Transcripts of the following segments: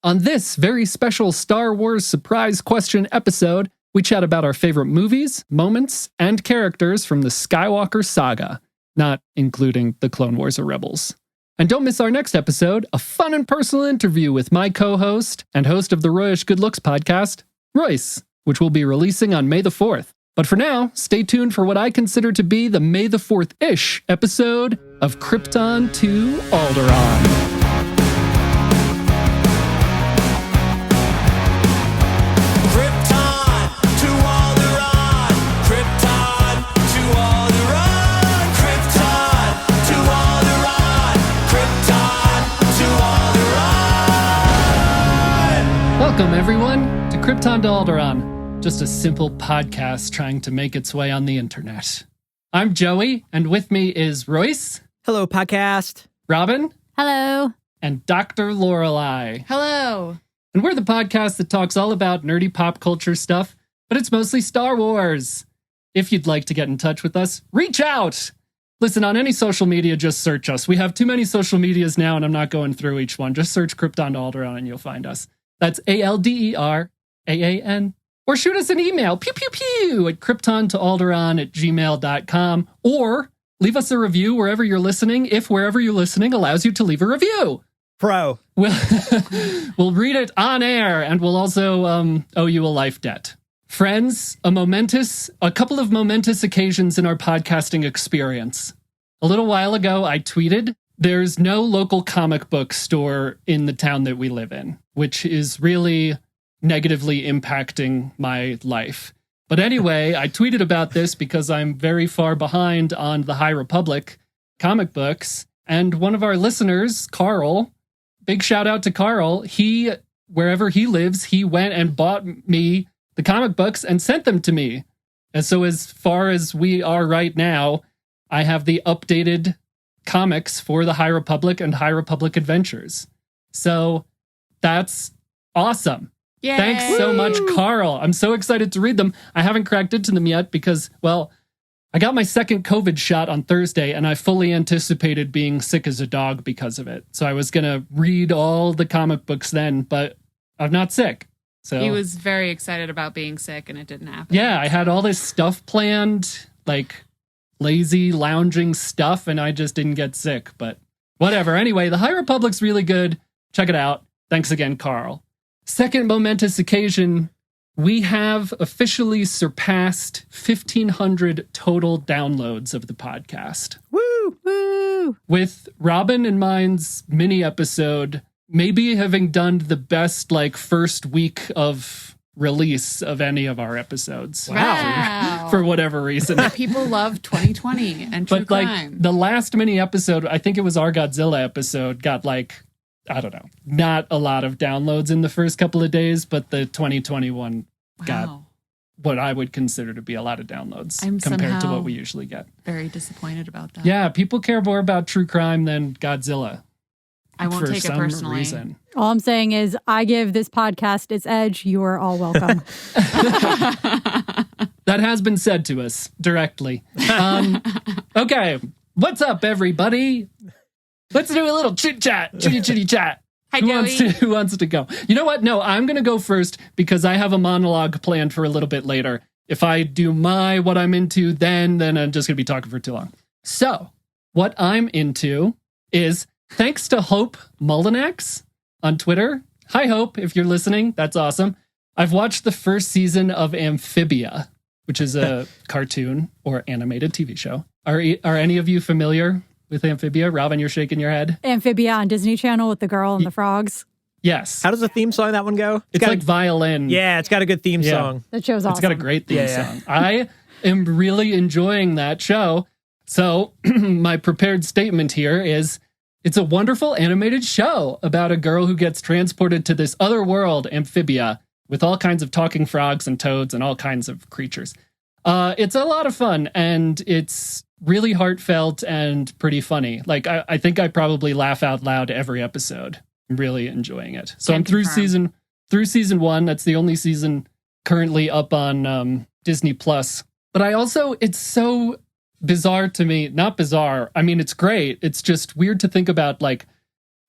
On this very special Star Wars surprise question episode, we chat about our favorite movies, moments, and characters from the Skywalker Saga, not including the Clone Wars or Rebels. And don't miss our next episode, a fun and personal interview with my co-host and host of the Royish Good Looks podcast, Royce, which we'll be releasing on May the 4th. But for now, stay tuned for what I consider to be the May the 4th-ish episode of Krypton to Alderaan. Welcome, everyone, to Krypton to Alderaan, just a simple podcast trying to make its way on the internet. I'm Joey, and with me is Royce. Hello, podcast. Robin. Hello. And Dr. Lorelei. Hello. And we're the podcast that talks all about nerdy pop culture stuff, but it's mostly Star Wars. If you'd like to get in touch with us, reach out. Listen, on any social media, just search us. We have too many social medias now, and I'm not going through each one. Just search Krypton to Alderaan, and you'll find us. That's ALDERAAN. Or shoot us an email, pew, pew, pew, at kryptontoalderaan@gmail.com. Or leave us a review wherever you're listening, if wherever you're listening allows you to leave a review. Pro. We'll read it on air, and we'll also owe you a life debt. Friends, a couple of momentous occasions in our podcasting experience. A little while ago, I tweeted, there's no local comic book store in the town that we live in, which is really negatively impacting my life. But anyway, I tweeted about this because I'm very far behind on the High Republic comic books. And one of our listeners, Carl, big shout out to Carl, wherever he lives, he went and bought me the comic books and sent them to me. And so as far as we are right now, I have the updated comics for the High Republic and High Republic Adventures. So that's awesome. Yay. Thanks so much, Carl. I'm so excited to read them. I haven't cracked into them yet because, well, I got my second COVID shot on Thursday and I fully anticipated being sick as a dog because of it. So I was going to read all the comic books then, but I'm not sick. So he was very excited about being sick and it didn't happen. Yeah, I had all this stuff planned, like lazy lounging stuff, and I just didn't get sick, but whatever. Anyway, the High Republic's really good. Check it out. Thanks again, Carl. Second momentous occasion, we have officially surpassed 1,500 total downloads of the podcast. Woo! Woo! With Robin and mine's mini episode maybe having done the best first week of release of any of our episodes. Wow. For whatever reason. People love 2020 and true crime. The last mini episode, I think it was our Godzilla episode, got I don't know, not a lot of downloads in the first couple of days, but the 2021 got what I would consider to be a lot of downloads compared to what we usually get. Very disappointed about that. Yeah, people care more about true crime than Godzilla. I won't take it personally. Reason. All I'm saying is I give this podcast its edge. You are all welcome. That has been said to us directly. Okay, what's up, everybody? Let's do a little chit-chat, chitty-chat. Hi, Who wants to go? You know what? No, I'm going to go first because I have a monologue planned for a little bit later. If I do what I'm into, then I'm just going to be talking for too long. So, what I'm into is, thanks to Hope Mullinax on Twitter. Hi, Hope, if you're listening. That's awesome. I've watched the first season of Amphibia, which is a cartoon or animated TV show. Are any of you familiar with Amphibia? Robin, you're shaking your head. Amphibia on Disney Channel with the girl and the frogs. Yes. How does the theme song that one go? It's like violin. Yeah, it's got a good theme song. That show's awesome. It's got a great theme song. I am really enjoying that show. So my prepared statement here is, it's a wonderful animated show about a girl who gets transported to this other world, Amphibia, with all kinds of talking frogs and toads and all kinds of creatures. It's a lot of fun, and it's really heartfelt and pretty funny. I think I probably laugh out loud every episode. I'm really enjoying it. So I'm through season 1. That's the only season currently up on Disney Plus. But it's so bizarre to me. Not bizarre. I mean, it's great. It's just weird to think about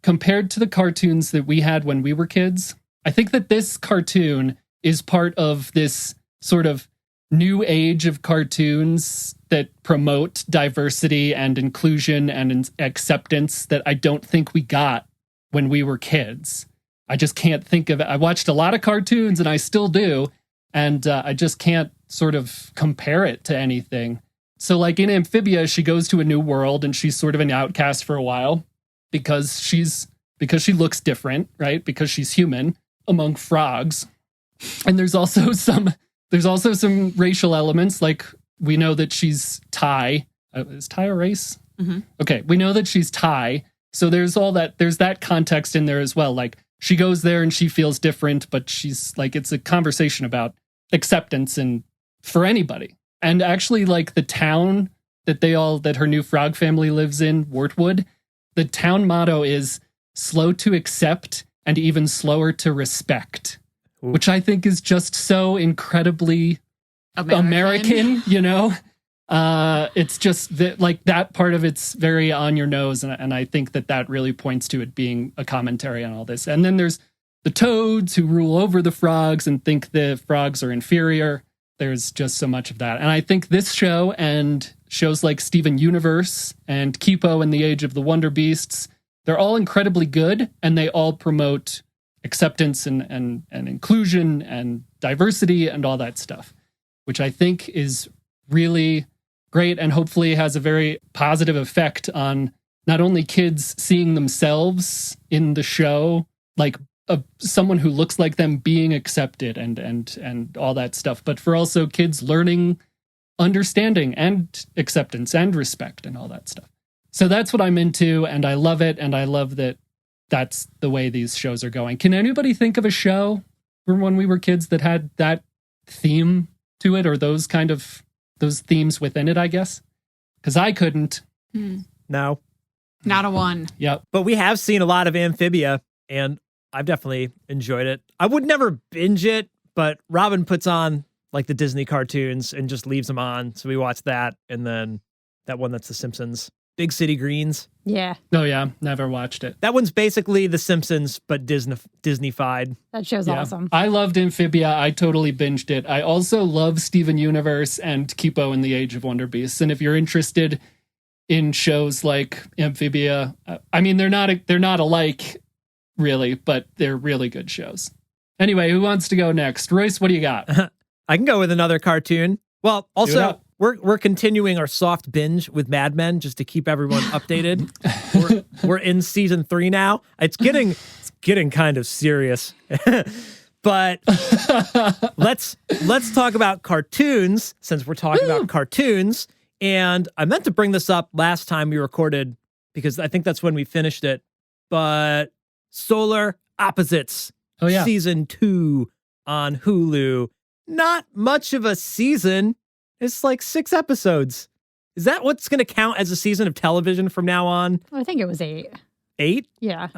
compared to the cartoons that we had when we were kids, I think that this cartoon is part of this sort of new age of cartoons that promote diversity and inclusion and acceptance that I don't think we got when we were kids. I just can't think of it. I watched a lot of cartoons, and I still do, and I just can't sort of compare it to anything. So like in Amphibia, she goes to a new world, and she's sort of an outcast for a while because she looks different, right? Because she's human among frogs. And there's also some racial elements, like we know that she's Thai. Is Thai a race? Mm-hmm. Okay, we know that she's Thai. So there's that context in there as well. Like she goes there and she feels different, but she's like, it's a conversation about acceptance and for anybody. And actually, like the town that her new frog family lives in, Wortwood, the town motto is slow to accept and even slower to respect. Ooh. Which I think is just so incredibly American, you know? It's just that, like, that part of it's very on your nose, and I think that really points to it being a commentary on all this. And then there's the toads who rule over the frogs and think the frogs are inferior. There's just so much of that. And I think this show and shows like Steven Universe and Kipo and the Age of the Wonder Beasts, they're all incredibly good, and they all promote acceptance and inclusion and diversity and all that stuff, which I think is really great and hopefully has a very positive effect on not only kids seeing themselves in the show, like someone who looks like them being accepted and all that stuff, but for also kids learning understanding and acceptance and respect and all that stuff. So that's what I'm into, and I love it, and I love that that's the way these shows are going. Can anybody think of a show from when we were kids that had that theme to it, or those themes within it, I guess? Because I couldn't. No. Not a one. Yep. But we have seen a lot of Amphibia, and I've definitely enjoyed it. I would never binge it, but Robin puts on like the Disney cartoons and just leaves them on. So we watch that, and then that one that's The Simpsons. Big City Greens. Yeah. Oh, yeah. Never watched it. That one's basically The Simpsons, but Disney-fied. That show's awesome. I loved Amphibia. I totally binged it. I also love Steven Universe and Kipo and the Age of Wonder Beasts. And if you're interested in shows like Amphibia, I mean, they're not alike, really, but they're really good shows. Anyway, who wants to go next? Royce, what do you got? I can go with another cartoon. Well, also, we're continuing our soft binge with Mad Men just to keep everyone updated. we're in season 3 now. It's getting kind of serious. But let's talk about cartoons, since we're talking about cartoons. And I meant to bring this up last time we recorded because I think that's when we finished it. But Solar Opposites, season 2 on Hulu. Not much of a season. It's like 6 episodes. Is that what's going to count as a season of television from now on? I think it was 8. 8? Yeah.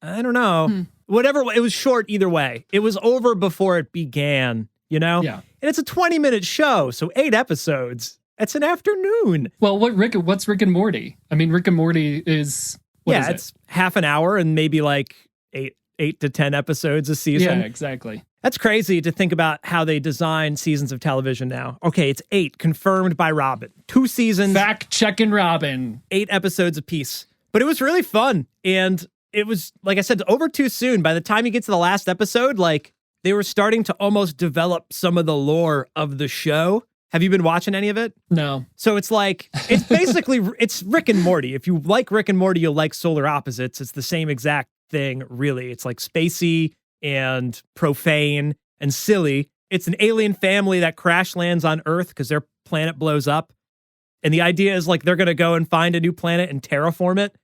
I don't know. Whatever. It was short either way. It was over before it began, you know? Yeah. And it's a 20-minute show, so 8 episodes. It's an afternoon. Well, what's Rick and Morty? I mean, Rick and Morty is... it's half an hour and maybe like 8 to 10 episodes a season. Yeah, exactly. That's crazy to think about how they design seasons of television now. Okay, it's 8, confirmed by Robin. 2 seasons. Fact-checking Robin. 8 episodes apiece. But it was really fun. And it was, like I said, over too soon. By the time you get to the last episode, like, they were starting to almost develop some of the lore of the show. Have you been watching any of it? No. So it's like, it's basically, it's Rick and Morty. If you like Rick and Morty, you'll like Solar Opposites. It's the same exact thing, really. It's like spacey and profane and silly. It's an alien family that crash lands on Earth because their planet blows up. And the idea is like they're going to go and find a new planet and terraform it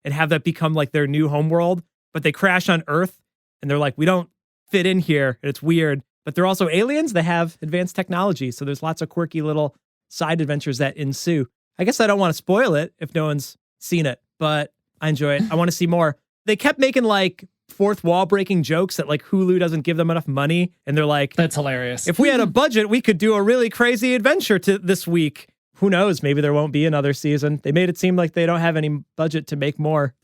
and have that become like their new homeworld. But they crash on Earth and they're like, we don't fit in here. And it's weird. But they're also aliens. They have advanced technology. So there's lots of quirky little side adventures that ensue. I guess I don't want to spoil it if no one's seen it, but I enjoy it. I want to see more. They kept making like fourth wall breaking jokes that like Hulu doesn't give them enough money. And they're like, that's hilarious. If we had a budget, we could do a really crazy adventure this week. Who knows? Maybe there won't be another season. They made it seem like they don't have any budget to make more.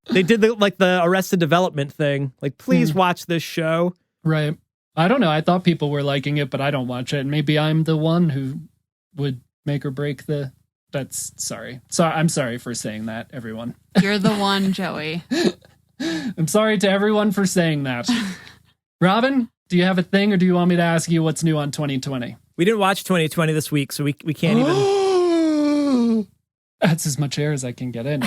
They did the Arrested Development thing. Like, please watch this show. Right. I don't know. I thought people were liking it, but I don't watch it. And maybe I'm the one who would make or break the... Sorry. So I'm sorry for saying that, everyone. You're the one, Joey. I'm sorry to everyone for saying that. Robin, do you have a thing, or do you want me to ask you what's new on 2020? We didn't watch 2020 this week, so we can't even... That's as much air as I can get in.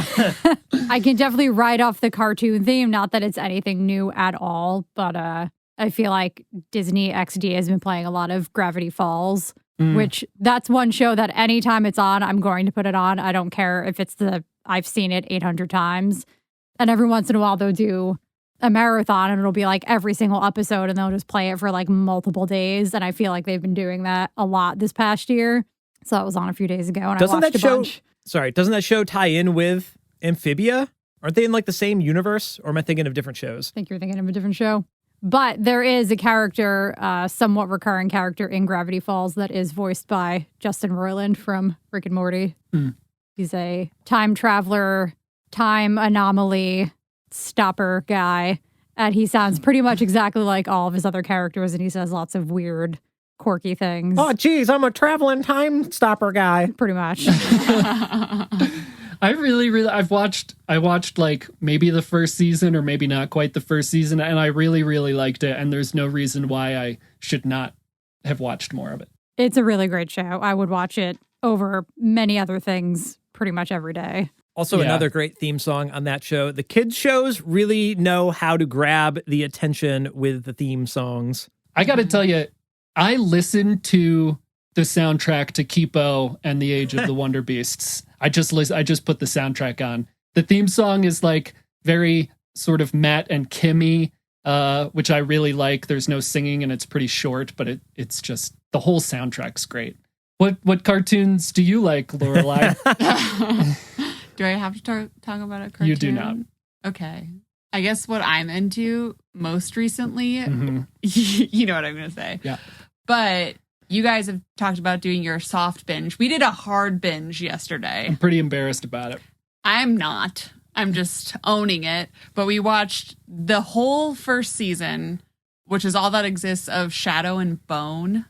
I can definitely write off the cartoon theme. Not that it's anything new at all, but I feel like Disney XD has been playing a lot of Gravity Falls, which that's one show that anytime it's on, I'm going to put it on. I don't care if it's I've seen it 800 times. And every once in a while, they'll do a marathon and it'll be like every single episode and they'll just play it for like multiple days. And I feel like they've been doing that a lot this past year. So it was on a few days ago and I watched a bunch. Doesn't that show tie in with Amphibia? Aren't they in like the same universe? Or am I thinking of different shows? I think you're thinking of a different show. But there is a character, somewhat recurring character in Gravity Falls that is voiced by Justin Roiland from Rick and Morty. He's a time traveler, time anomaly stopper guy. And he sounds pretty much exactly like all of his other characters. And he says lots of weird, quirky things. Oh, geez, I'm a traveling time stopper guy. Pretty much. I watched like maybe the first season or maybe not quite the first season, and I really, really liked it. And there's no reason why I should not have watched more of it. It's a really great show. I would watch it over many other things pretty much every day. Also, another great theme song on that show. The kids' shows really know how to grab the attention with the theme songs. I got to tell you, I listened to the soundtrack to Kipo and the Age of the Wonder Beasts. I just put the soundtrack on. The theme song is like very sort of Matt and Kimmy, which I really like. There's no singing and it's pretty short, but it's just the whole soundtrack's great. What cartoons do you like, Lorelai? Do I have to talk about a cartoon? You do not. Okay. I guess what I'm into most recently, you know what I'm going to say. Yeah. But you guys have talked about doing your soft binge. We did a hard binge yesterday. I'm pretty embarrassed about it. I'm not. I'm just owning it. But we watched the whole first season, which is all that exists of Shadow and Bone,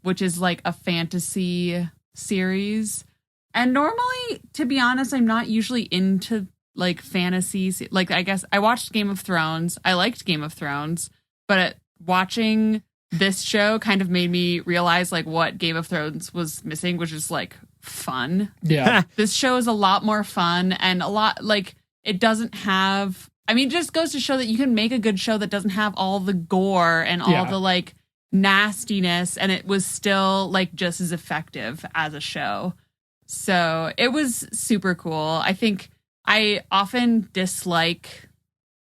which is like a fantasy series. And normally, to be honest, I'm not usually into like fantasies. Like, I guess I watched Game of Thrones. I liked Game of Thrones, but watching this show kind of made me realize like what Game of Thrones was missing, which is like fun. Yeah. This show is a lot more fun and a lot like it doesn't have, I mean, it just goes to show that you can make a good show that doesn't have all the gore and all the like nastiness, and it was still like just as effective as a show. So it was super cool. I think I often dislike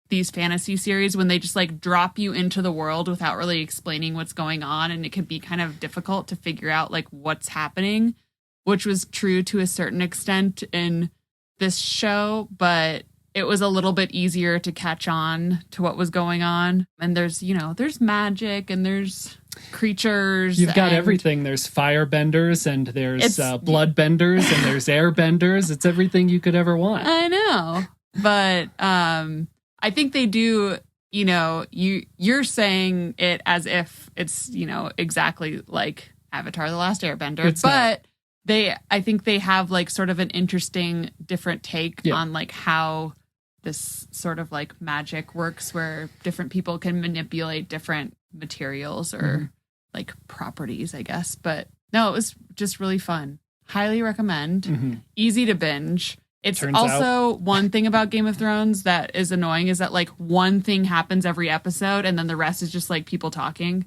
these fantasy series when they just like drop you into the world without really explaining what's going on, and it can be kind of difficult to figure out like what's happening, which was true to a certain extent in this show, but it was a little bit easier to catch on to what was going on. And there's magic and there's creatures. You've got everything. There's firebenders and there's bloodbenders and there's airbenders. It's everything you could ever want. I know. But I think they do, you're saying it as if it's, exactly like Avatar: The Last Airbender. I think they have like sort of an interesting different take on like how this sort of like magic works, where different people can manipulate different materials or like properties, I guess. But no, it was just really fun. Highly recommend. Easy to binge. It's also one thing about Game of Thrones that is annoying is that like one thing happens every episode and then the rest is just like people talking.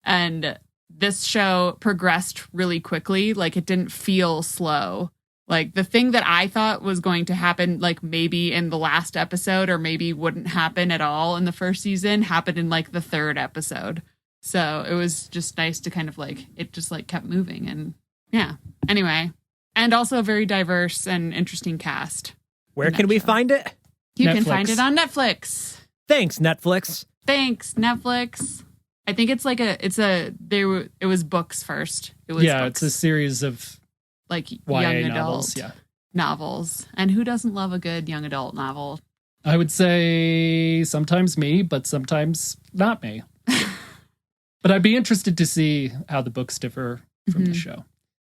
And this show progressed really quickly. Like it didn't feel slow. Like the thing that I thought was going to happen like maybe in the last episode or maybe wouldn't happen at all in the first season happened in like the third episode. So it was just nice to kind of like, it just like kept moving. And yeah, anyway. And also a very diverse and interesting cast. Where can we find it? You can find it on Netflix. Thanks, Netflix. I think it's like it was books first. It was books. It's a series of like YA young novels. adult. novels. And who doesn't love a good young adult novel? I would say sometimes me, but sometimes not me. But I'd be interested to see how the books differ from the show.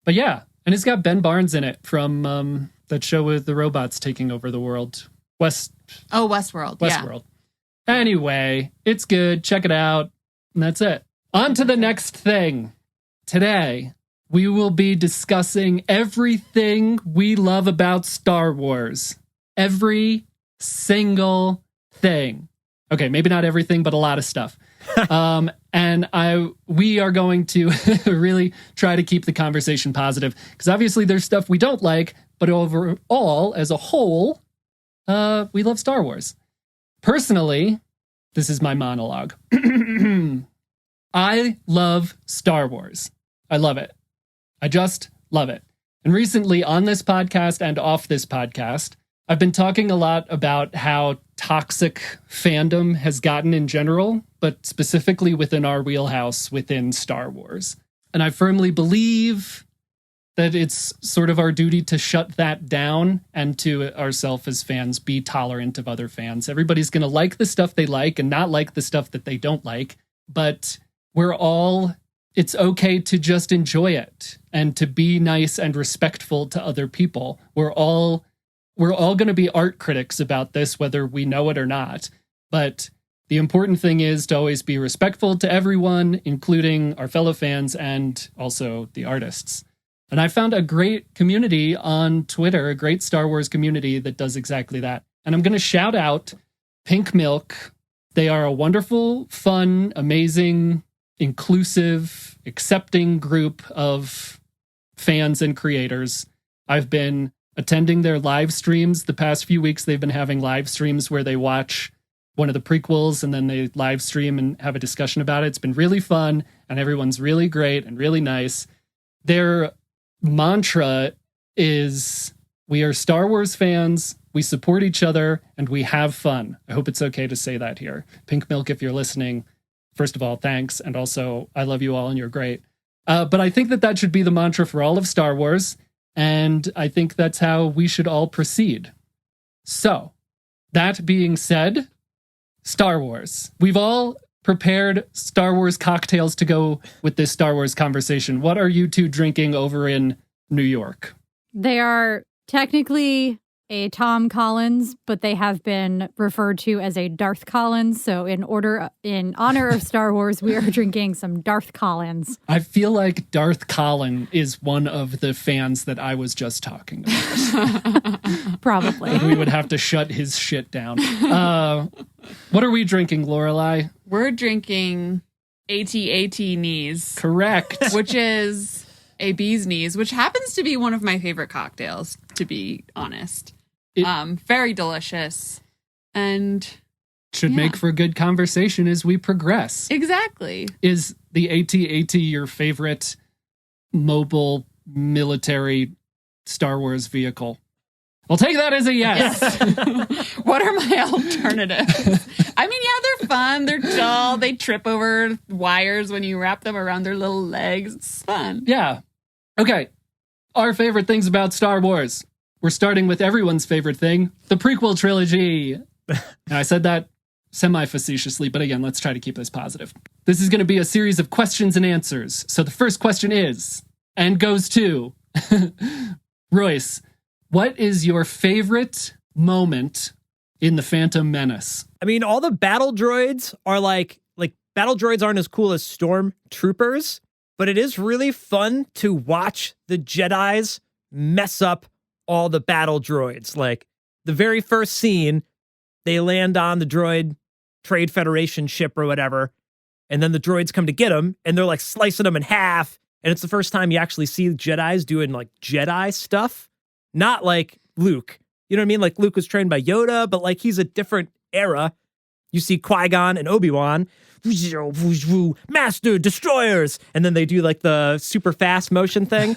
But yeah, and it's got Ben Barnes in it from that show with the robots taking over the world. Westworld. Westworld. Yeah. Anyway, it's good. Check it out. And that's it. On to the next thing. Today, we will be discussing everything we love about Star Wars. Every single thing. Okay, maybe not everything, but a lot of stuff. And we are going to really try to keep the conversation positive, because obviously there's stuff we don't like, but overall, as a whole, we love Star Wars. Personally, this is my monologue. I love Star Wars. I love it. I just love it. And recently on this podcast and off this podcast, I've been talking a lot about how toxic fandom has gotten in general, but specifically within our wheelhouse within Star Wars. And I firmly believe that it's sort of our duty to shut that down and to ourselves as fans be tolerant of other fans. Everybody's going to like the stuff they like and not like the stuff that they don't like, but it's okay to just enjoy it and to be nice and respectful to other people. We're all going to be art critics about this, whether we know it or not. But the important thing is to always be respectful to everyone, including our fellow fans and also the artists. And I found a great community on Twitter, a great Star Wars community that does exactly that. And I'm going to shout out Pink Milk. They are a wonderful, fun, amazing, inclusive, accepting group of fans and creators. I've been attending their live streams. The past few weeks, they've been having live streams where they watch one of the prequels and then they live stream and have a discussion about it. It's been really fun, and everyone's really great and really nice. Their mantra is, we are Star Wars fans, we support each other, and we have fun. I hope it's okay to say that here. Pink Milk, if you're listening, first of all, thanks. And also, I love you all and you're great. But I think that should be the mantra for all of Star Wars. And I think that's how we should all proceed. So, that being said, Star Wars. We've all prepared Star Wars cocktails to go with this Star Wars conversation. What are you two drinking over in New York? They are technically a Tom Collins, but they have been referred to as a Darth Collins. So in honor of Star Wars, we are drinking some Darth Collins. I feel like Darth Collin is one of the fans that I was just talking about. Probably. We would have to shut his shit down. What are we drinking, Lorelai? We're drinking AT-AT Knees. Correct. Which is a bee's knees, which happens to be one of my favorite cocktails, to be honest. Very delicious. And should make for a good conversation as we progress. Exactly. Is the AT-AT your favorite mobile military Star Wars vehicle? I'll take that as a yes. What are my alternatives? I mean, yeah, they're fun. They're dull. They trip over wires when you wrap them around their little legs. It's fun. Yeah. Okay. Our favorite things about Star Wars. We're starting with everyone's favorite thing, the prequel trilogy. Now, I said that semi-facetiously, but again, let's try to keep this positive. This is going to be a series of questions and answers. So the first question is, and goes to, Royce, what is your favorite moment in the Phantom Menace? I mean, all the battle droids are like battle droids aren't as cool as stormtroopers, but it is really fun to watch the Jedis mess up all the battle droids. Like the very first scene, they land on the droid Trade Federation ship or whatever, and then the droids come to get them, and they're like slicing them in half, and it's the first time you actually see the Jedis doing like Jedi stuff. Not like Luke. You know what I mean? Like Luke was trained by Yoda, but like he's a different era. You see Qui-Gon and Obi-Wan, Master Destroyers, and then they do like the super fast motion thing.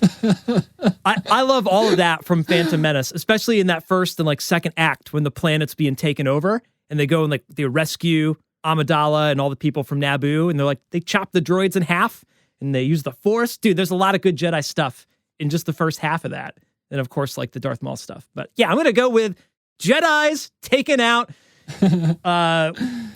I love all of that from Phantom Menace, especially in that first and like second act when the planet's being taken over and they go and like they rescue Amidala and all the people from Naboo, and they're like they chop the droids in half and they use the Force. Dude, there's a lot of good Jedi stuff in just the first half of that. and of course, like the Darth Maul stuff. But yeah, I'm going to go with Jedis taking out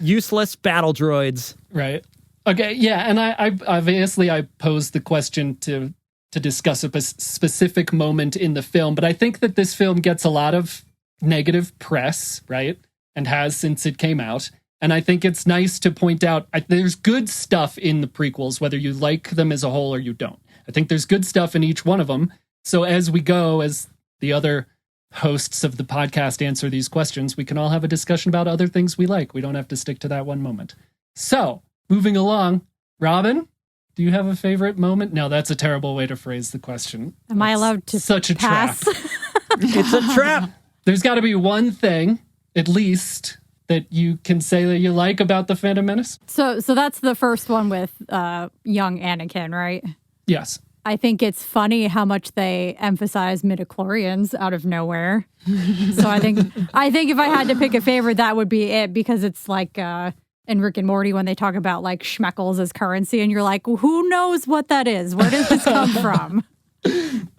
useless battle droids. Right. Okay. Yeah. And I obviously I posed the question to discuss a specific moment in the film, but I think that this film gets a lot of negative press, right? And has since it came out. And I think it's nice to point out there's good stuff in the prequels, whether you like them as a whole or you don't. I think there's good stuff in each one of them. So as we go, as the other hosts of the podcast answer these questions, we can all have a discussion about other things we like. We don't have to stick to that one moment. So, moving along, Robin, do you have a favorite moment? No, that's a terrible way to phrase the question. Am I allowed to Such a pass? trap. It's a trap. There's got to be one thing, at least, that you can say that you like about the Phantom Menace. So that's the first one with young Anakin, right? Yes. I think it's funny how much they emphasize midichlorians out of nowhere. So I think if I had to pick a favorite, that would be it, because it's like in Rick and Morty when they talk about like schmeckles as currency, and you're like, well, who knows what that is? Where does this come from?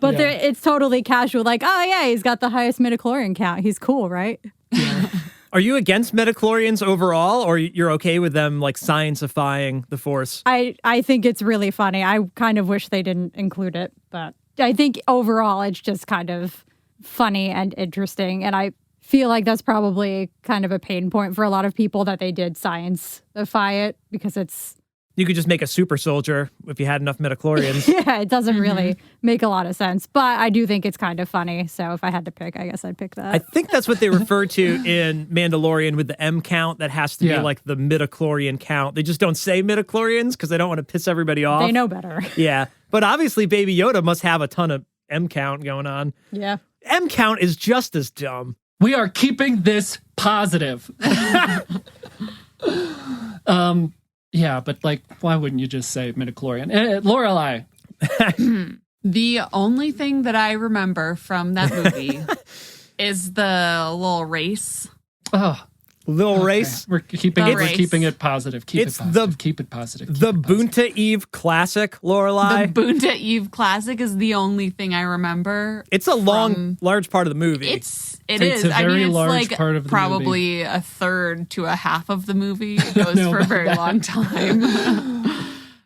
But it's totally casual, like, oh yeah, he's got the highest midichlorian count. He's cool, right? Yeah. Are you against midichlorians overall, or you're okay with them like science-ifying the Force? I think it's really funny. I kind of wish they didn't include it, but I think overall it's just kind of funny and interesting. And I feel like that's probably kind of a pain point for a lot of people that they did science-ify it, because it's... You could just make a super soldier if you had enough midichlorians. Yeah, it doesn't really make a lot of sense. But I do think it's kind of funny. So if I had to pick, I guess I'd pick that. I think that's what they refer to in Mandalorian with the M count. That has to be like the midichlorian count. They just don't say midichlorians because they don't want to piss everybody off. They know better. Yeah. But obviously Baby Yoda must have a ton of M count going on. Yeah. M count is just as dumb. We are keeping this positive. Yeah, but like, why wouldn't you just say midichlorian? Lorelai. The only thing that I remember from that movie is the little race. Oh, Little race. We're keeping it positive. Keep it positive. The Boonta Eve classic, Lorelai. The Boonta Eve classic is the only thing I remember. It's a large part of the movie. It It's is. a very it's large like part of the probably a third to a half of the movie. It goes for a very long time.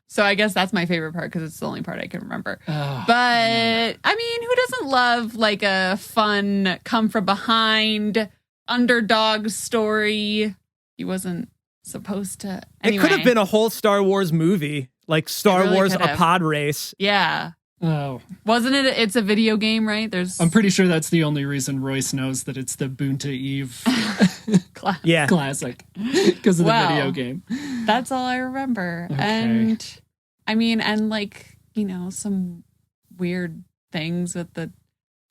So I guess that's my favorite part because it's the only part I can remember. But I mean, who doesn't love like a fun come from behind underdog story? He wasn't supposed to. Anyway. It could have been a whole Star Wars movie, like Star Wars a pod race. Yeah. Oh, wasn't it? It's a video game, right? I'm pretty sure that's the only reason Royce knows that it's the Boonta Eve classic because of the video game. That's all I remember. Okay. And I mean, and like, you know, some weird things with the,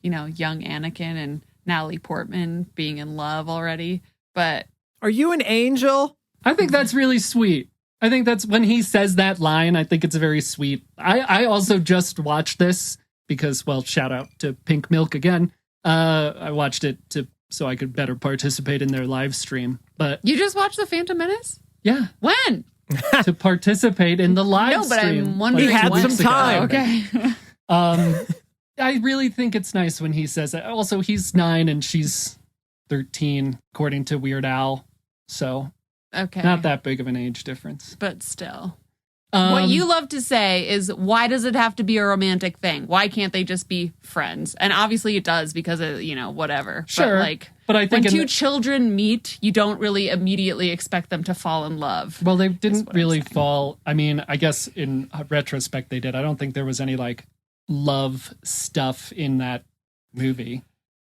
you know, young Anakin and Natalie Portman being in love already. But are you an angel? I think that's really sweet. I think that's when he says that line. I think it's very sweet. I also just watched this because, well, shout out to Pink Milk again. I watched it so I could better participate in their live stream. But you just watched The Phantom Menace? Yeah. When? To participate in the live stream. No, but I'm wondering. He had some time. Okay. I really think it's nice when he says that. Also, he's 9 and she's 13, according to Weird Al. So, okay, not that big of an age difference. But still. What you love to say is, why does it have to be a romantic thing? Why can't they just be friends? And obviously it does because of, you know, whatever. Sure. But I think when two children meet, you don't really immediately expect them to fall in love. Well, they didn't really fall. I mean, I guess in retrospect they did. I don't think there was any like love stuff in that movie.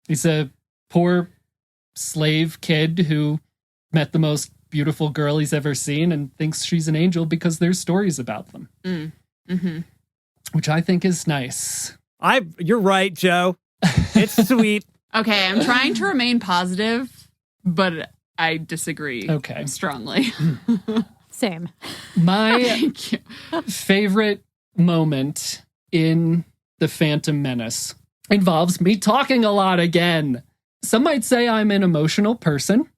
He's a poor slave kid who met the most beautiful girl he's ever seen and thinks she's an angel because there's stories about them. Mm-hmm. Which I think is nice. You're right, Joe. It's sweet. Okay, I'm trying to remain positive, but I disagree strongly. Same. My favorite moment in The Phantom Menace involves me talking a lot again. Some might say I'm an emotional person.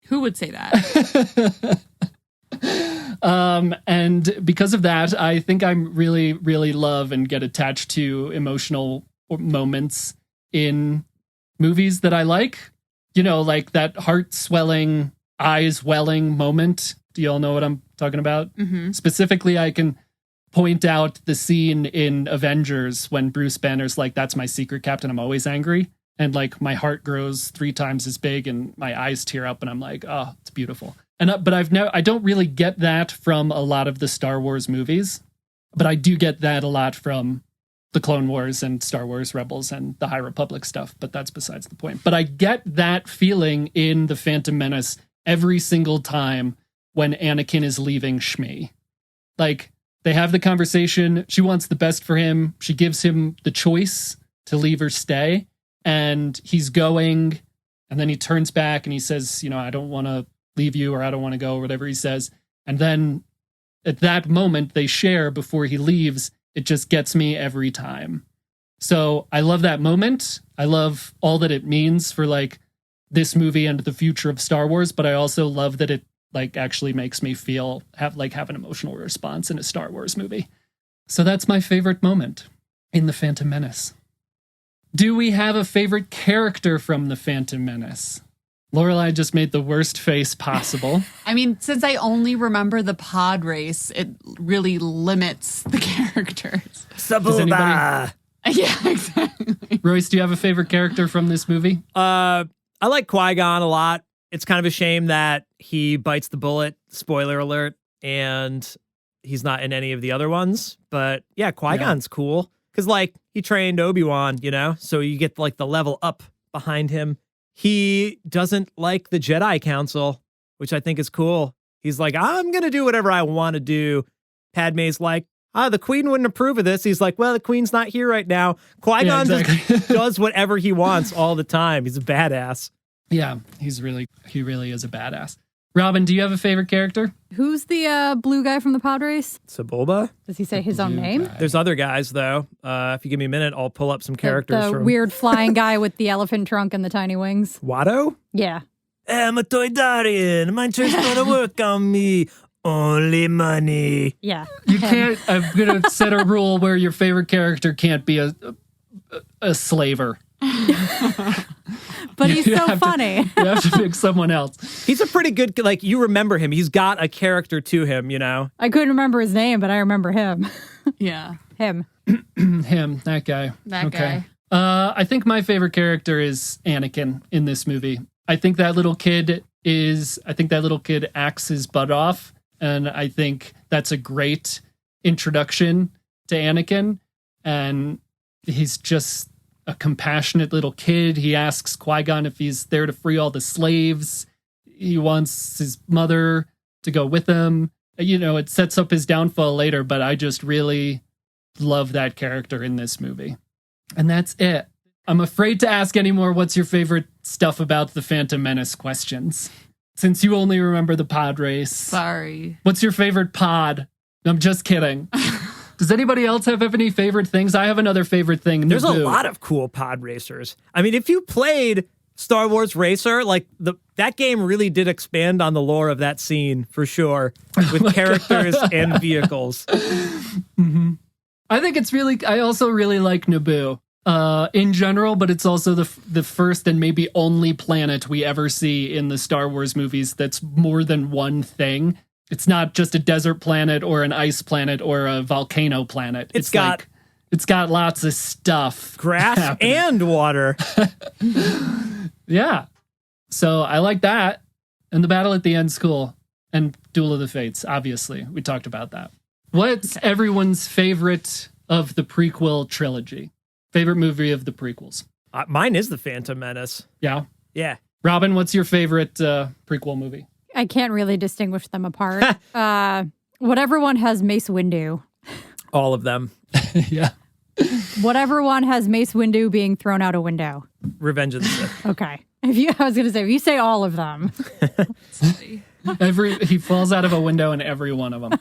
Who would say that? And because of that, I think I'm really, really love and get attached to emotional moments in movies that I like. You know, like that heart-swelling, eyes-welling moment. Do you all know what I'm talking about? Mm-hmm. Specifically, I can point out the scene in Avengers when Bruce Banner's like, "That's my secret, Captain. I'm always angry." And like my heart grows 3 times as big and my eyes tear up and I'm like, "Oh, it's beautiful." And but I don't really get that from a lot of the Star Wars movies, but I do get that a lot from the Clone Wars and Star Wars Rebels and the High Republic stuff, but that's besides the point. But I get that feeling in The Phantom Menace every single time when Anakin is leaving Shmi. Like, they have the conversation, she wants the best for him, she gives him the choice to leave or stay, and he's going, and then he turns back and he says, you know, "I don't want to leave you," or "I don't want to go," or whatever he says. And then at that moment they share before he leaves, it just gets me every time. So I love that moment. I love all that it means for like this movie and the future of Star Wars, but I also love that it like actually makes me have an emotional response in a Star Wars movie. So that's my favorite moment in The Phantom Menace. Do we have a favorite character from The Phantom Menace? Lorelai just made the worst face possible. I mean, since I only remember the pod race, it really limits the characters. Sabulba. Yeah, exactly. Royce, do you have a favorite character from this movie? I like Qui-Gon a lot. It's kind of a shame that he bites the bullet, spoiler alert, and he's not in any of the other ones. But yeah, Qui-Gon's cool. Because, like, he trained Obi-Wan, you know? So you get, like, the level up behind him. He doesn't like the Jedi Council, which I think is cool. He's like, "I'm going to do whatever I want to do." Padme's like, "The Queen wouldn't approve of this." He's like, "Well, the Queen's not here right now." Qui-Gon just does whatever he wants all the time. He's a badass. Yeah, he really is a badass. Robin, do you have a favorite character? Who's the blue guy from the pod race? Sabulba? Does he say his own name? Guy. There's other guys, though. If you give me a minute, I'll pull up some characters The from... weird flying guy with the elephant trunk and the tiny wings. Watto? Yeah. I'm a Toydarian. My church gonna work on me. Only money. Yeah. You can't. I'm gonna set a rule where your favorite character can't be a slaver. But he's so funny. You have to pick someone else. He's a pretty good, like, you remember him. He's got a character to him, you know? I couldn't remember his name, but I remember him. Yeah. Him. Him, that guy. That guy. I think my favorite character is Anakin in this movie. I think that little kid acts his butt off, and I think that's a great introduction to Anakin. And he's just a compassionate little kid. He asks Qui-Gon if he's there to free all the slaves. He wants his mother to go with him. You know, it sets up his downfall later, but I just really love that character in this movie. And that's it. I'm afraid to ask any more what's your favorite stuff about the Phantom Menace questions, since you only remember the pod race. Sorry. What's your favorite pod? I'm just kidding. Does anybody else have any favorite things? I have another favorite thing. There's a lot of cool pod racers. I mean, if you played Star Wars Racer, like that game really did expand on the lore of that scene for sure, with characters and vehicles. Mm-hmm. I think it's really. I also really like Naboo in general, but it's also the first and maybe only planet we ever see in the Star Wars movies that's more than one thing. It's not just a desert planet or an ice planet or a volcano planet. It's got lots of stuff. Grass happening. And water. Yeah. So I like that. And the battle at the end's cool. And Duel of the Fates, obviously. We talked about that. What's everyone's favorite of the prequel trilogy? Favorite movie of the prequels? Mine is The Phantom Menace. Yeah? Yeah. Robin, what's your favorite prequel movie? I can't really distinguish them apart. Whatever one has Mace Windu. All of them. Yeah. Whatever one has Mace Windu being thrown out a window. Revenge of the Sith. Okay. I was going to say, if you say all of them. He falls out of a window in every one of them.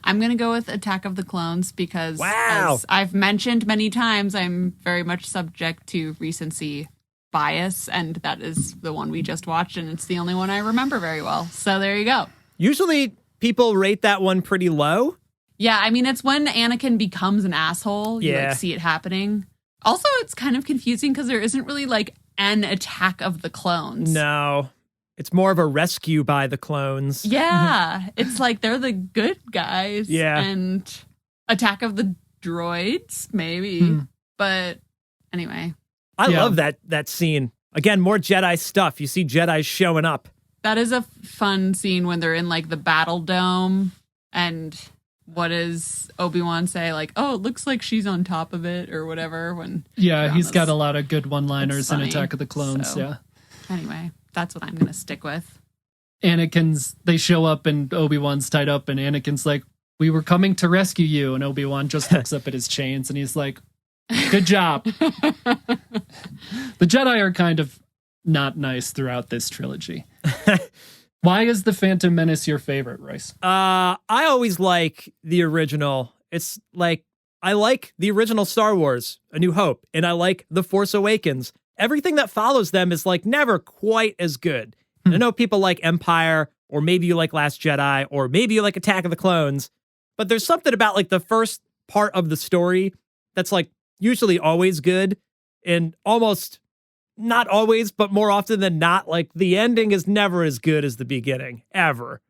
I'm going to go with Attack of the Clones because, wow, as I've mentioned many times, I'm very much subject to recency bias, and that is the one we just watched, and it's the only one I remember very well. So there you go. Usually people rate that one pretty low. Yeah, I mean, it's when Anakin becomes an asshole. You Yeah. like see it happening. Also, it's kind of confusing because there isn't really like an attack of the clones. No. It's more of a rescue by the clones. Yeah. It's like they're the good guys. Yeah. And attack of the droids, maybe. But anyway. I love that scene. Again, more Jedi stuff. You see Jedi showing up. That is a fun scene when they're in like the battle dome. And what does Obi-Wan say? Like, oh, it looks like she's on top of it or whatever. He's got a lot of good one-liners in Attack of the Clones. So, yeah. Anyway, that's what I'm going to stick with. They show up and Obi-Wan's tied up and Anakin's like, we were coming to rescue you. And Obi-Wan just looks up at his chains and he's like, good job. The Jedi are kind of not nice throughout this trilogy. Why is the Phantom Menace your favorite, Royce? I always like the original. It's like, I like the original Star Wars, A New Hope, and I like The Force Awakens. Everything that follows them is like never quite as good. I know people like Empire, or maybe you like Last Jedi, or maybe you like Attack of the Clones, but there's something about like the first part of the story that's like usually always good, and almost not always, but more often than not, like the ending is never as good as the beginning, ever.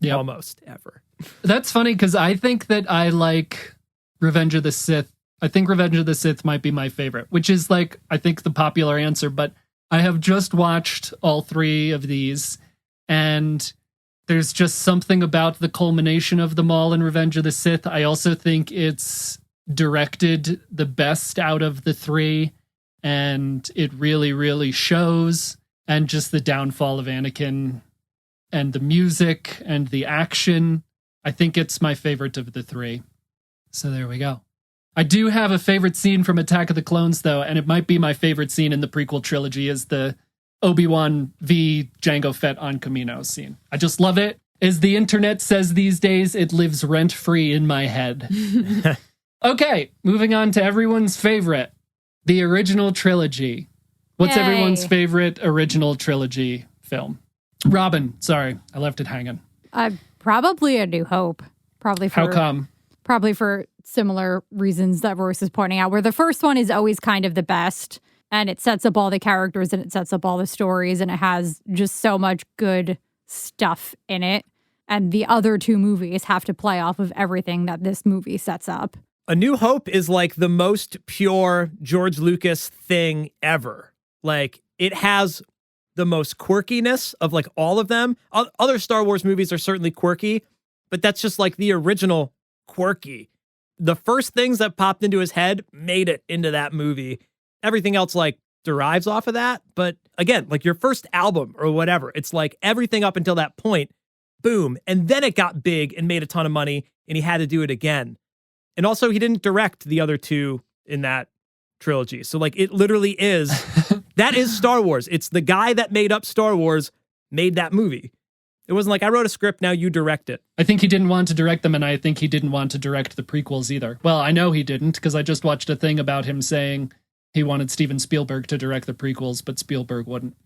Yep. Almost ever. That's funny because I think that I like Revenge of the Sith. I think Revenge of the Sith might be my favorite, which is like, I think the popular answer, but I have just watched all three of these and there's just something about the culmination of them all in Revenge of the Sith. I also think it's directed the best out of the three. And it really, really shows. And just the downfall of Anakin and the music and the action. I think it's my favorite of the three. So there we go. I do have a favorite scene from Attack of the Clones, though, and it might be my favorite scene in the prequel trilogy is the Obi-Wan v. Jango Fett on Camino scene. I just love it. As the internet says these days, it lives rent-free in my head. Okay, moving on to everyone's favorite. The original trilogy. What's everyone's favorite original trilogy film? Robin, sorry, I left it hanging. Probably A New Hope. How come? Probably for similar reasons that Royce is pointing out, where the first one is always kind of the best, and it sets up all the characters and it sets up all the stories, and it has just so much good stuff in it. And the other two movies have to play off of everything that this movie sets up. A New Hope is like the most pure George Lucas thing ever. Like, it has the most quirkiness of like all of them. Other Star Wars movies are certainly quirky, but that's just like the original quirky. The first things that popped into his head made it into that movie. Everything else like derives off of that. But again, like your first album or whatever, it's like everything up until that point, boom. And then it got big and made a ton of money and he had to do it again. And also, he didn't direct the other two in that trilogy. So, like, it literally is, that is Star Wars. It's the guy that made up Star Wars made that movie. It wasn't like, I wrote a script, now you direct it. I think he didn't want to direct them, and I think he didn't want to direct the prequels either. Well, I know he didn't, because I just watched a thing about him saying he wanted Steven Spielberg to direct the prequels, but Spielberg wouldn't.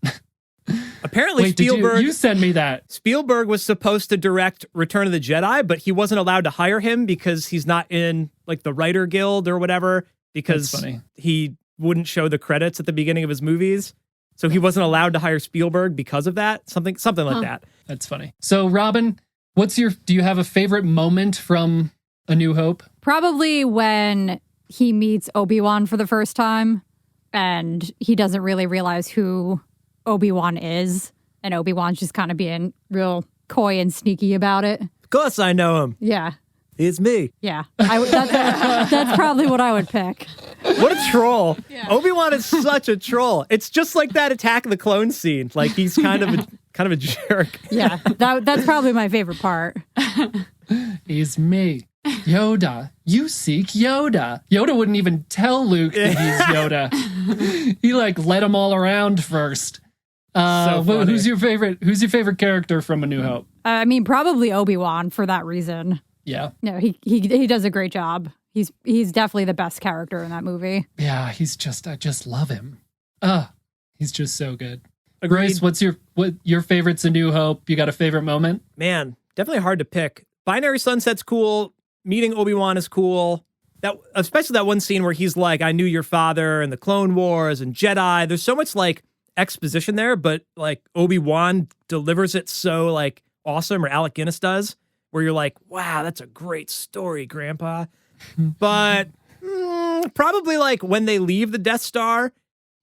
Apparently, Wait, Spielberg... you sent me that. Spielberg was supposed to direct Return of the Jedi, but he wasn't allowed to hire him because he's not in, like, the writer guild or whatever, because he wouldn't show the credits at the beginning of his movies. So he wasn't allowed to hire Spielberg because of that. Something like that. That's funny. So, Robin, do you have a favorite moment from A New Hope? Probably when he meets Obi-Wan for the first time and he doesn't really realize who Obi-Wan is, and Obi-Wan's just kind of being real coy and sneaky about it. Of course I know him. Yeah. It's me. Yeah. That's probably what I would pick. What a troll. Yeah. Obi-Wan is such a troll. It's just like that Attack of the Clones scene. Like, he's kind of a jerk. Yeah. That's probably my favorite part. He's me. Yoda. You seek Yoda. Yoda wouldn't even tell Luke that he's Yoda. He like led him all around first. Who's your favorite character from A New Hope? I mean, probably Obi-Wan for that reason. Yeah. No, he does a great job. He's definitely the best character in that movie. Yeah, I just love him. He's just so good. Agreed. Grace, what's your favorite's A New Hope? You got a favorite moment? Man, definitely hard to pick. Binary Sunset's cool. Meeting Obi-Wan is cool. that, especially that one scene where he's like, I knew your father and the Clone Wars and Jedi. There's so much like exposition there, but like Obi-Wan delivers it so like awesome, or Alec Guinness does, where you're like, wow, that's a great story, Grandpa. But probably like when they leave the Death Star,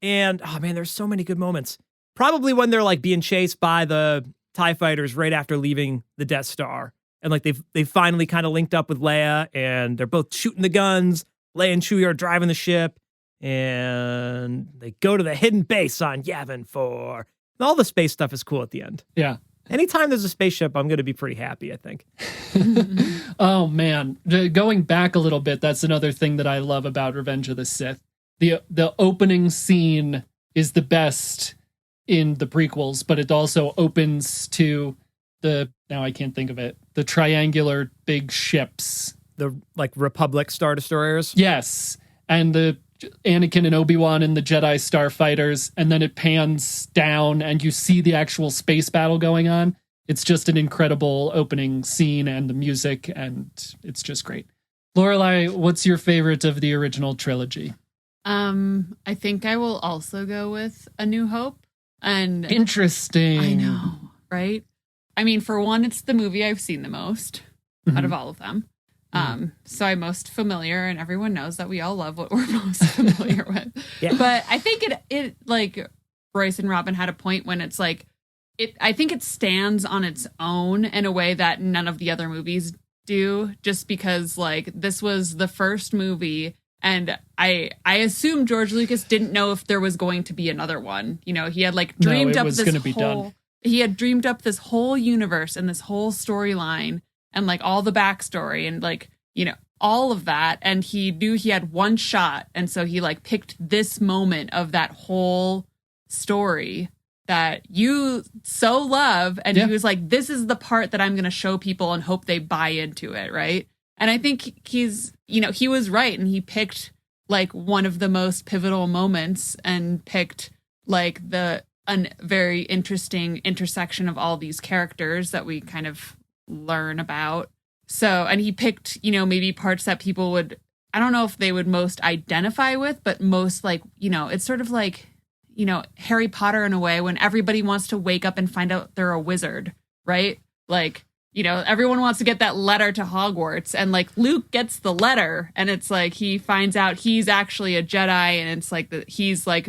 and oh man, there's so many good moments. Probably when they're like being chased by the TIE fighters right after leaving the Death Star. And like they've finally kind of linked up with Leia, and they're both shooting the guns. Leia and Chewie are driving the ship, and they go to the hidden base on Yavin 4. And all the space stuff is cool at the end. Yeah. Anytime there's a spaceship, I'm going to be pretty happy, I think. Oh, man. Going back a little bit, that's another thing that I love about Revenge of the Sith. The opening scene is the best in the prequels, but it also opens to now I can't think of it, the triangular big ships. The like Republic Star Destroyers? Yes. And the Anakin and Obi-Wan and the Jedi starfighters, and then it pans down and you see the actual space battle going on. It's just an incredible opening scene, and the music, and it's just great. Lorelai, what's your favorite of the original trilogy? I think I will also go with A New Hope. And interesting. I know, right? I mean, for one, it's the movie I've seen the most out of all of them. So I'm most familiar, and everyone knows that we all love what we're most familiar with. Yeah. But I think it like Royce and Robin had a point when it's like, I think it stands on its own in a way that none of the other movies do, just because like this was the first movie, and I assume George Lucas didn't know if there was going to be another one. You know, he had like dreamed up this he had dreamed up this whole universe and this whole storyline and like all the backstory and like, you know, all of that. And he knew he had one shot. And so he like picked this moment of that whole story that you so love. And he was like, this is the part that I'm going to show people and hope they buy into it. Right. And I think he's, you know, he was right. And he picked like one of the most pivotal moments and picked like a very interesting intersection of all these characters that we kind of learn about. So, and he picked, you know, maybe parts that people would, I don't know if they would most identify with, but most like, you know, it's sort of like, you know, Harry Potter in a way, when everybody wants to wake up and find out they're a wizard, right? Like, you know, everyone wants to get that letter to Hogwarts, and like Luke gets the letter, and it's like he finds out he's actually a Jedi, and it's like he's like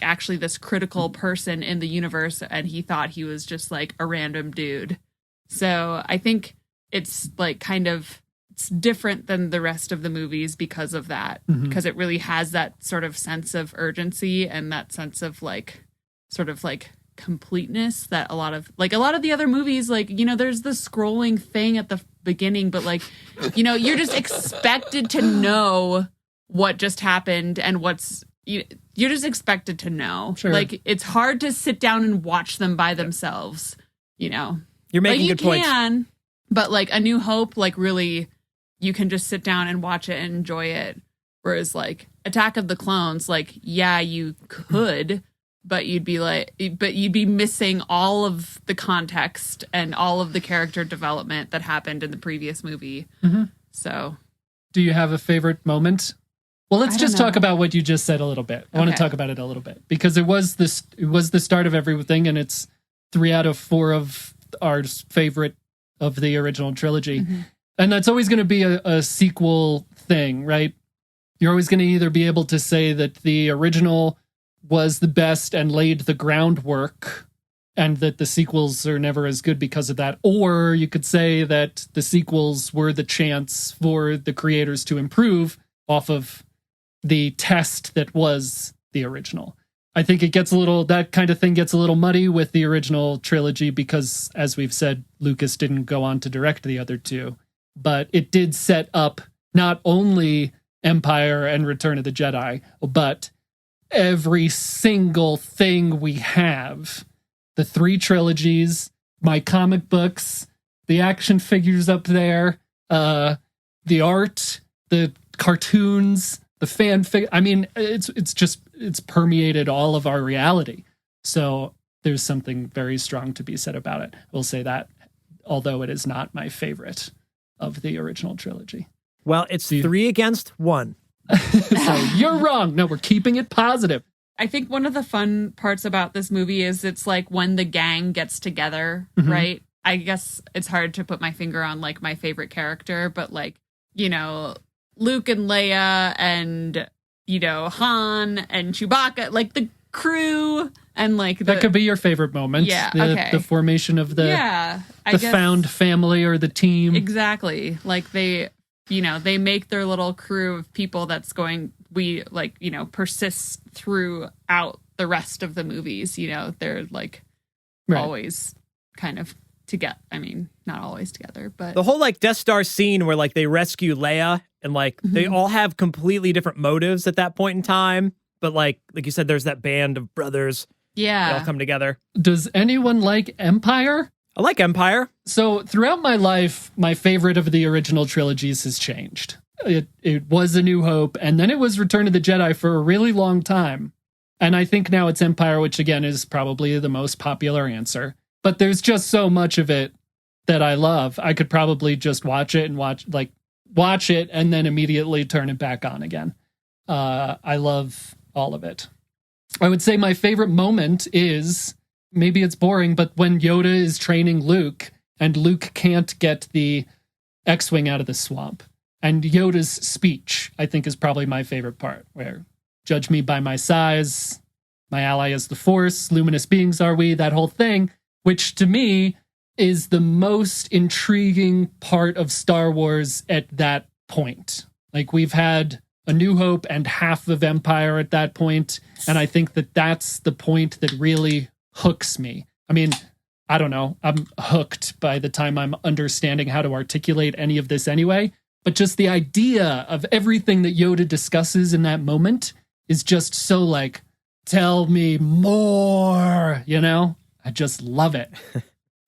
actually this critical person in the universe, and he thought he was just like a random dude. So I think it's like kind of, it's different than the rest of the movies because of that, because it really has that sort of sense of urgency and that sense of like sort of like completeness that a lot of the other movies, like, you know, there's the scrolling thing at the beginning, but like, you know, you're just expected to know what just happened and you're just expected to know. Sure. Like, it's hard to sit down and watch them by themselves, you know. You're making like, good points. You can, but like A New Hope, like really, you can just sit down and watch it and enjoy it. Whereas like Attack of the Clones, like, yeah, you could, but you'd be missing all of the context and all of the character development that happened in the previous movie. So, do you have a favorite moment? Well, let's just talk about what you just said a little bit. I want to talk about it a little bit, because it was the start of everything, and it's 3 out of 4 of our favorite of the original trilogy. And that's always going to be a sequel thing, right? You're always going to either be able to say that the original was the best and laid the groundwork, and that the sequels are never as good because of that. Or you could say that the sequels were the chance for the creators to improve off of the test that was the original. I think that kind of thing gets a little muddy with the original trilogy because, as we've said, Lucas didn't go on to direct the other two. But it did set up not only Empire and Return of the Jedi, but every single thing we have. The 3 trilogies, my comic books, the action figures up there, the art, the cartoons, the fanfic. I mean, it's permeated all of our reality. So there's something very strong to be said about it. We'll say that, although it is not my favorite of the original trilogy. Well, it's 3 against 1. So you're wrong. No, we're keeping it positive. I think one of the fun parts about this movie is it's like when the gang gets together, right? I guess it's hard to put my finger on like my favorite character, but like, you know, Luke and Leia and, you know, Han and Chewbacca, like the crew and like that could be your favorite moment. Yeah, the formation of the found family or the team. Exactly. Like they, you know, they make their little crew of people that's going, persists throughout the rest of the movies. You know, they're like always kind of together. I mean, not always together, but the whole like Death Star scene where like they rescue Leia and like they all have completely different motives at that point in time. But like you said, there's that band of brothers. Yeah. They all come together. Does anyone like Empire? I like Empire. So throughout my life, my favorite of the original trilogies has changed. It was A New Hope, and then it was Return of the Jedi for a really long time. And I think now it's Empire, which again is probably the most popular answer. But there's just so much of it that I love. I could probably just watch it and then immediately turn it back on again. I love all of it. I would say my favorite moment is, maybe it's boring, but when Yoda is training Luke and Luke can't get the X-Wing out of the swamp. And Yoda's speech, I think, is probably my favorite part, where judge me by my size, my ally is the Force, luminous beings are we, that whole thing, which to me is the most intriguing part of Star Wars at that point. Like, we've had A New Hope and half of Empire at that point, and I think that that's the point that really hooks me. I mean, I don't know, I'm hooked by the time I'm understanding how to articulate any of this anyway, but just the idea of everything that Yoda discusses in that moment is just so like, tell me more, you know? I just love it.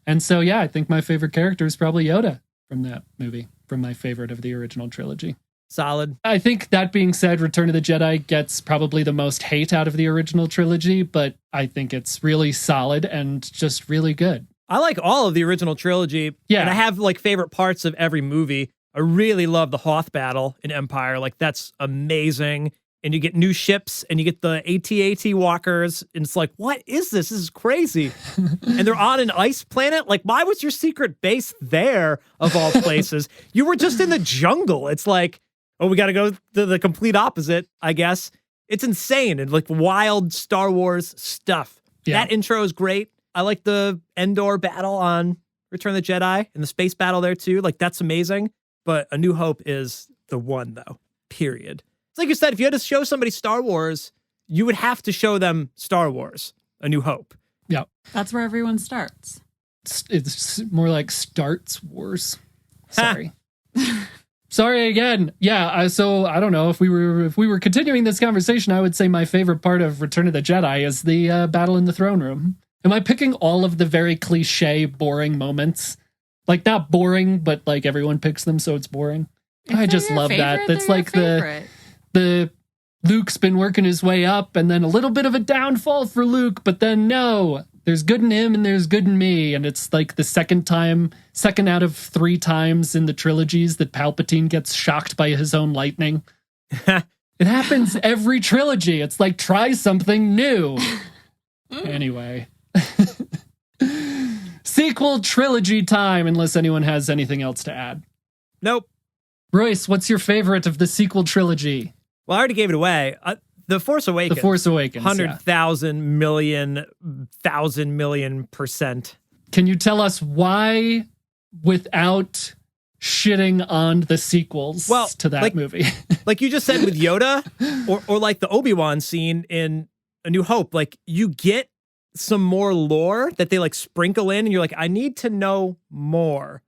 And so, yeah, I think my favorite character is probably Yoda from that movie, from my favorite of the original trilogy. Solid. I think that being said, Return of the Jedi gets probably the most hate out of the original trilogy, but I think it's really solid and just really good. I like all of the original trilogy. Yeah. And I have like favorite parts of every movie. I really love the Hoth battle in Empire. Like, that's amazing. And you get new ships and you get the AT-AT walkers. And it's like, what is this? This is crazy. And they're on an ice planet. Like, why was your secret base there of all places? You were just in the jungle. It's like, oh, we got to go to the complete opposite, I guess. It's insane and like wild Star Wars stuff. Yeah. That intro is great. I like the Endor battle on Return of the Jedi and the space battle there too. Like, that's amazing. But A New Hope is the one, though, period. It's like you said, if you had to show somebody Star Wars, you would have to show them Star Wars, A New Hope. Yeah. That's where everyone starts. It's more like starts wars. Sorry. Sorry again. Yeah, so I don't know, if we were continuing this conversation, I would say my favorite part of Return of the Jedi is the battle in the throne room. Am I picking all of the very cliche, boring moments? Like, not boring, but like everyone picks them, so it's boring. I just love that. That's like the Luke's been working his way up, and then a little bit of a downfall for Luke, but then no, there's good in him and there's good in me. And it's like the second out of 3 times in the trilogies that Palpatine gets shocked by his own lightning. It happens every trilogy. It's like, try something new. Anyway. Sequel trilogy time, unless anyone has anything else to add. Nope. Royce, what's your favorite of the sequel trilogy? Well, I already gave it away. The Force Awakens. The Force Awakens. 100,000 million, 1,000 million %. Can you tell us why, without shitting on the sequels to that movie? Like you just said with Yoda, or like the Obi-Wan scene in A New Hope, like you get some more lore that they like sprinkle in, and you're like, I need to know more.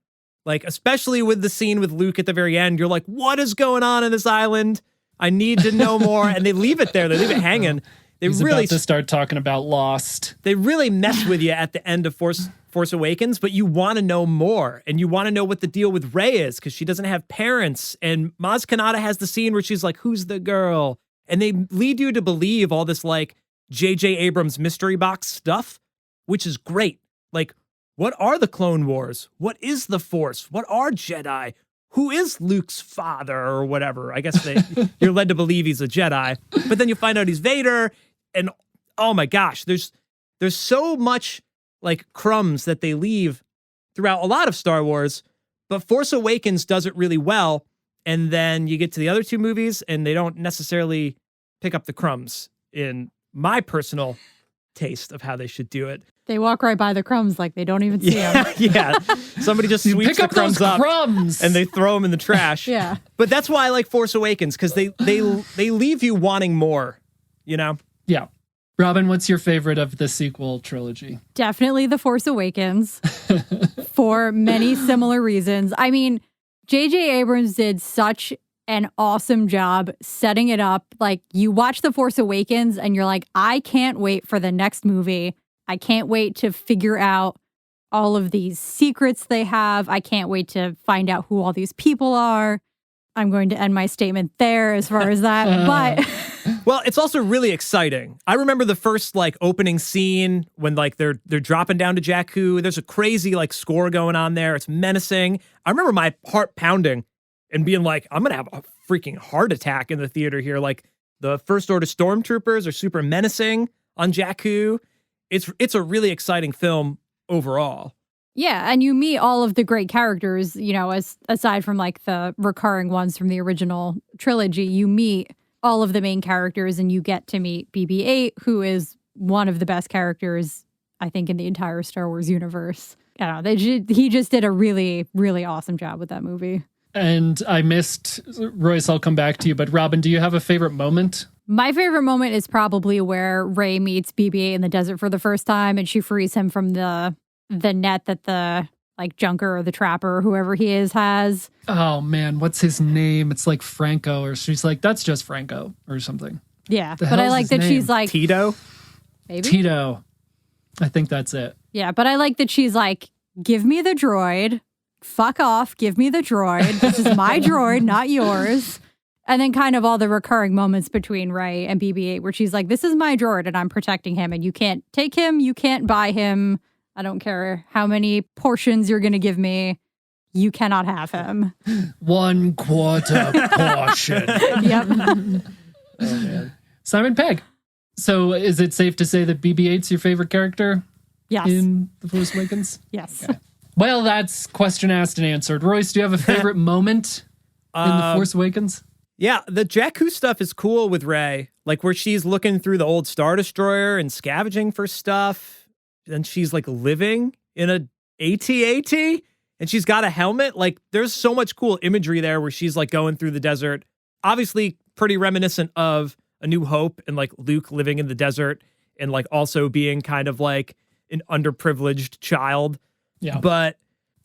Like, especially with the scene with Luke at the very end, you're like, what is going on this island? I need to know more. And they leave it there. They leave it hanging. He's about to start talking about Lost. They really mess with you at the end of Force Awakens, but you want to know more. And you want to know what the deal with Rey is, because she doesn't have parents. And Maz Kanata has the scene where she's like, who's the girl? And they lead you to believe all this like J.J. Abrams mystery box stuff, which is great. Like, what are the Clone Wars? What is the Force? What are Jedi? who is Luke's father or whatever. I guess you're led to believe he's a Jedi, but then you find out he's Vader, and oh my gosh, there's so much like crumbs that they leave throughout a lot of Star Wars, but Force Awakens does it really well. And then you get to the other two movies, and they don't necessarily pick up the crumbs in my personal taste of how they should do it. They walk right by the crumbs like they don't even see them. Yeah. Somebody just sweeps the crumbs up and they throw them in the trash. Yeah. But that's why I like Force Awakens, because they leave you wanting more, you know? Yeah. Robin, what's your favorite of the sequel trilogy? Definitely The Force Awakens for many similar reasons. I mean, J.J. Abrams did such an awesome job setting it up. Like, you watch The Force Awakens and you're like, I can't wait for the next movie. I can't wait to figure out all of these secrets they have. I can't wait to find out who all these people are. I'm going to end my statement there as far as that. But well, it's also really exciting. I remember the first like opening scene when like they're dropping down to Jakku. There's a crazy like score going on there. It's menacing. I remember my heart pounding and being like, I'm gonna have a freaking heart attack in the theater here. Like, the First Order stormtroopers are super menacing on Jakku. It's a really exciting film overall. yeah, and you meet all of the great characters, you know, aside from like the recurring ones from the original trilogy, you meet all of the main characters and you get to meet BB-8, who is one of the best characters, I think, in the entire Star Wars universe. I don't know, he just did a really, really awesome job with that movie. And I missed, Royce, I'll come back to you, but Robin, do you have a favorite moment? My favorite moment is probably where Rey meets BB-8 in the desert for the first time and she frees him from the net that the like junker or the trapper or whoever he is has. Oh man, what's his name? It's like Franco, or she's like, that's just Franco or something. Yeah, The but I hell's like his that name? she's like Tito? maybe. Tito. I think that's it. Yeah, but I like that she's like, give me the droid. Fuck off. Give me the droid. This is my droid, not yours. And then kind of all the recurring moments between Rey and BB-8 where she's like, this is my droid and I'm protecting him and you can't take him. You can't buy him. I don't care how many portions you're going to give me. You cannot have him. 1/4 portion. Yep. Oh, man. Simon Pegg. So is it safe to say that BB-8's your favorite character Yes. in The Force Awakens? Yes. Okay. Well, that's question asked and answered. Royce, do you have a favorite moment in The Force Awakens? Yeah, the Jakku stuff is cool with Rey. Like, where she's looking through the old Star Destroyer and scavenging for stuff. And she's like living in a AT-AT and she's got a helmet. Like, there's so much cool imagery there where she's like going through the desert. Obviously pretty reminiscent of A New Hope and like Luke living in the desert and like also being kind of like an underprivileged child. Yeah. But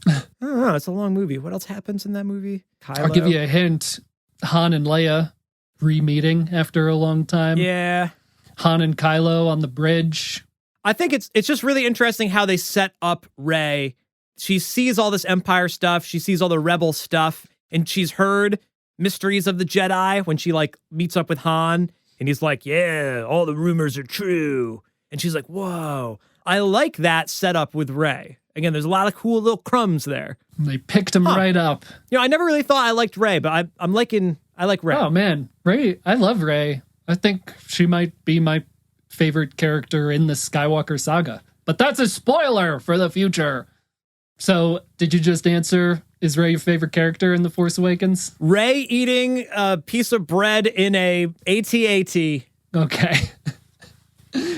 I don't know, it's a long movie. What else happens in that movie? Kylo. I'll give you a hint. Han and Leia re-meeting after a long time. Yeah. Han and Kylo on the bridge. I think it's just really interesting how they set up Rey. She sees all this Empire stuff. She sees all the Rebel stuff. And she's heard mysteries of the Jedi when she like meets up with Han. And he's like, yeah, all the rumors are true. And she's like, whoa. I like that setup with Rey. Again, there's a lot of cool little crumbs there. They picked him right up. You know, I never really thought I liked Rey, but I like Rey. Oh, man. Rey. I love Rey. I think she might be my favorite character in the Skywalker Saga. But that's a spoiler for the future. So, did you just answer, is Rey your favorite character in The Force Awakens? Rey eating a piece of bread in a AT-AT. Okay.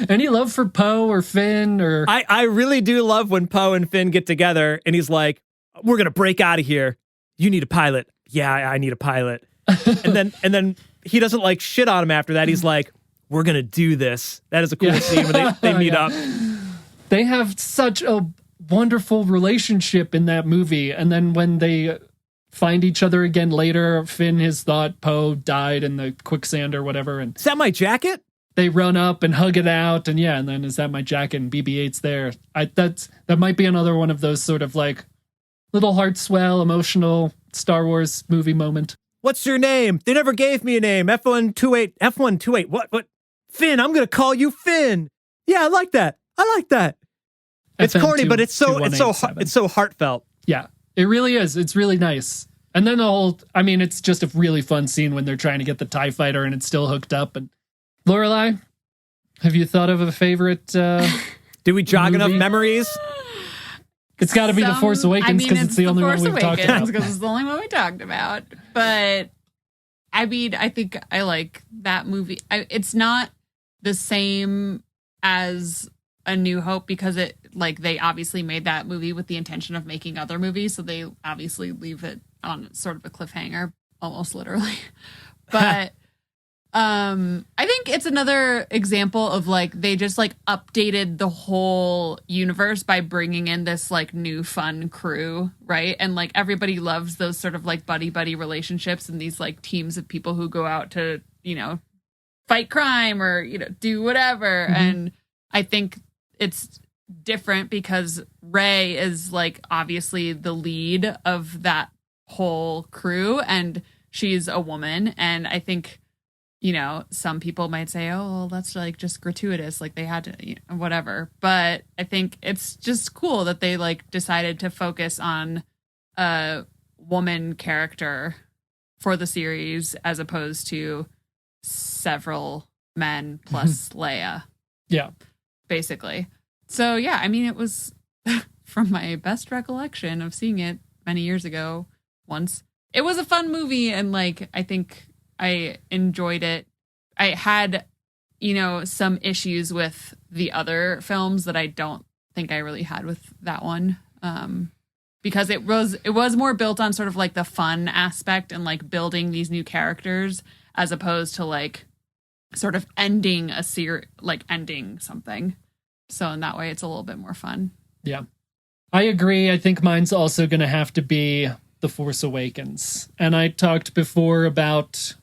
Any love for Poe or Finn or... I really do love when Poe and Finn get together and he's like, we're going to break out of here. You need a pilot. Yeah, I need a pilot. and then he doesn't like shit on him after that. He's like, we're going to do this. That is a cool scene when they meet up. They have such a wonderful relationship in that movie. And then when they find each other again later, Finn has thought Poe died in the quicksand or whatever. And is that my jacket? They run up and hug it out, and yeah, and then is that my jacket? And BB-8's there. That might be another one of those sort of like little heart swell, emotional Star Wars movie moment. What's your name? They never gave me a name. F128. What? Finn. I'm gonna call you Finn. Yeah, I like that. It's corny, but it's so heartfelt. Yeah, it really is. It's really nice. And then it's just a really fun scene when they're trying to get the TIE fighter and it's still hooked up. And Lorelai, have you thought of a favorite Did we jog enough memories? It's got to be The Force Awakens because it's the only one we've talked about. Because it's the only one we talked about. But I mean, I think I like that movie. It's not the same as A New Hope because they obviously made that movie with the intention of making other movies. So they obviously leave it on sort of a cliffhanger, almost literally. But I think it's another example of they just updated the whole universe by bringing in this new fun crew, right? And everybody loves those sort of buddy relationships and these teams of people who go out to, fight crime or, do whatever. Mm-hmm. And I think it's different because Rey is obviously the lead of that whole crew and she's a woman. And I think, some people might say, oh, well, that's just gratuitous. They had to, whatever. But I think it's just cool that they decided to focus on a woman character for the series as opposed to several men plus Leia. Yeah. Basically. So, yeah, I mean, it was from my best recollection of seeing it many years ago once. It was a fun movie and I think I enjoyed it. I had, some issues with the other films that I don't think I really had with that one. Because it was more built on sort of the fun aspect and building these new characters as opposed to sort of ending a series, ending something. So in that way, it's a little bit more fun. Yeah, I agree. I think mine's also going to have to be The Force Awakens. And I talked before about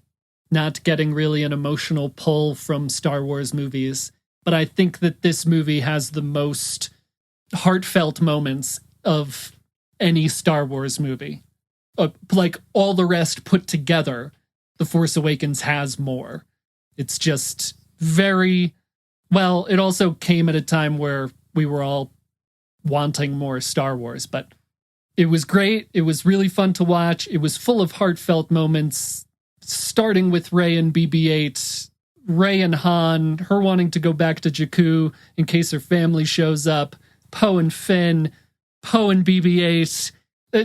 not getting really an emotional pull from Star Wars movies. But I think that this movie has the most heartfelt moments of any Star Wars movie. All the rest put together, The Force Awakens has more. It's just very... Well, it also came at a time where we were all wanting more Star Wars, but it was great. It was really fun to watch. It was full of heartfelt moments, starting with Rey and BB-8, Rey and Han, her wanting to go back to Jakku in case her family shows up, Poe and Finn, Poe and BB-8,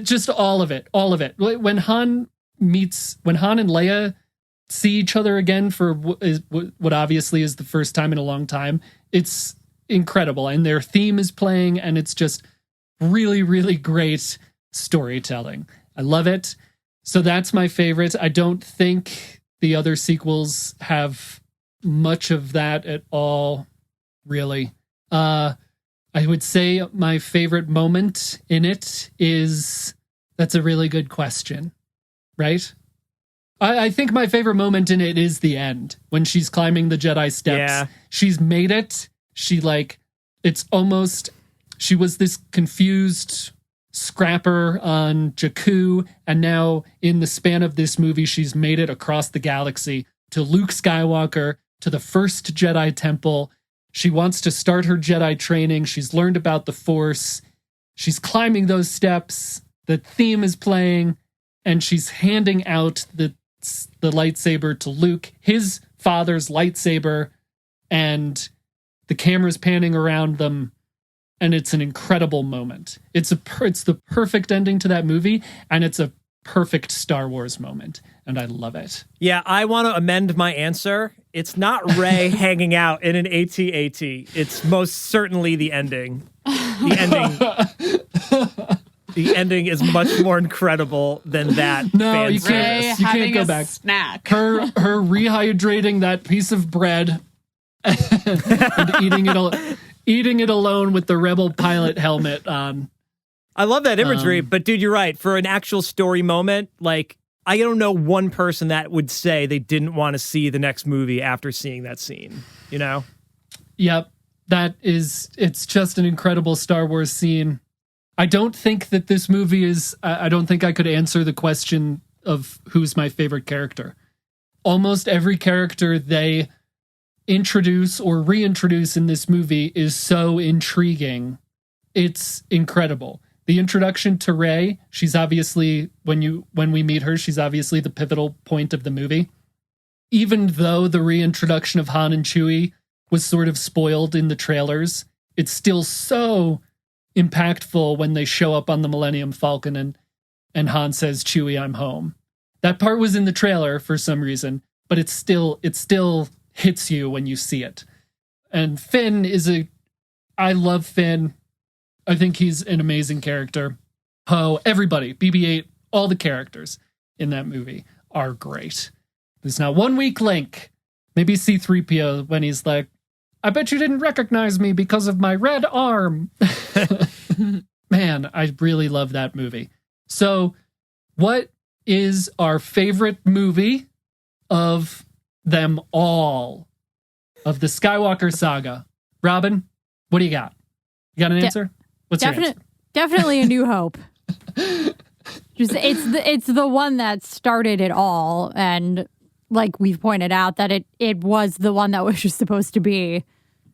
just all of it. When Han and Leia see each other again for what obviously is the first time in a long time, it's incredible. And their theme is playing, and it's just really, really great storytelling. I love it. So that's my favorite. I don't think the other sequels have much of that at all, really. I would say my favorite moment in it is... That's a really good question, right? I think my favorite moment in it is the end when she's climbing the Jedi steps. Yeah. She's made it. She it's almost, she was this confused scrapper on Jakku. And now in the span of this movie, she's made it across the galaxy to Luke Skywalker, to the first Jedi temple. She wants to start her Jedi training. She's learned about the Force. She's climbing those steps. The theme is playing and she's handing out the lightsaber to Luke, his father's lightsaber, and the camera's panning around them, and it's an incredible moment. It's the perfect ending to that movie, and it's a perfect Star Wars moment, and I love it. Yeah, I want to amend my answer. It's not Rey hanging out in an AT-AT. It's most certainly the ending. The ending is much more incredible than that. No, you can't. You can't go back. Snack. Her rehydrating that piece of bread and eating it alone with the Rebel pilot helmet on. I love that imagery, but dude, you're right. For an actual story moment, I don't know one person that would say they didn't want to see the next movie after seeing that scene. Yep, it's just an incredible Star Wars scene. I don't think that this movie is... I don't think I could answer the question of who's my favorite character. Almost every character they introduce or reintroduce in this movie is so intriguing. It's incredible. The introduction to Rey, she's obviously, when we meet her, she's obviously the pivotal point of the movie. Even though the reintroduction of Han and Chewie was sort of spoiled in the trailers, it's still so impactful when they show up on the Millennium Falcon and Han says, Chewie, I'm home. That part was in the trailer for some reason, but it still hits you when you see it. And Finn I love Finn. I think he's an amazing character. Poe, everybody, BB-8, all the characters in that movie are great. There's not one weak link. Maybe C-3PO when he's like, I bet you didn't recognize me because of my red arm. Man, I really love that movie. So, what is our favorite movie of them all? Of the Skywalker Saga? Robin, what do you got? You got an answer? What's your answer? Definitely A New Hope. It's the one that started it all, and like we've pointed out, that it was the one that was just supposed to be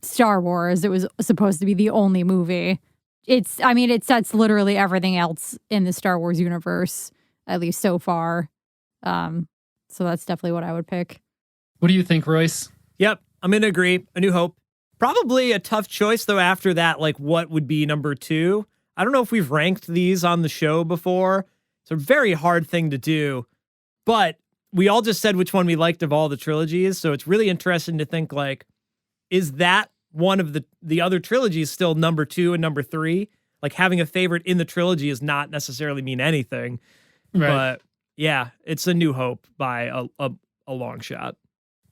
Star Wars. It was supposed to be the only movie. It sets literally everything else in the Star Wars universe, at least so far. So that's definitely what I would pick. What do you think, Royce? Yep, I'm going to agree. A New Hope. Probably a tough choice, though, after that, like what would be number 2? I don't know if we've ranked these on the show before. It's a very hard thing to do. But we all just said which one we liked of all the trilogies, so it's really interesting to think, like, is that one of the other trilogies still number 2 and number 3? Like, having a favorite in the trilogy does not necessarily mean anything. Right. But, yeah, it's A New Hope by a long shot.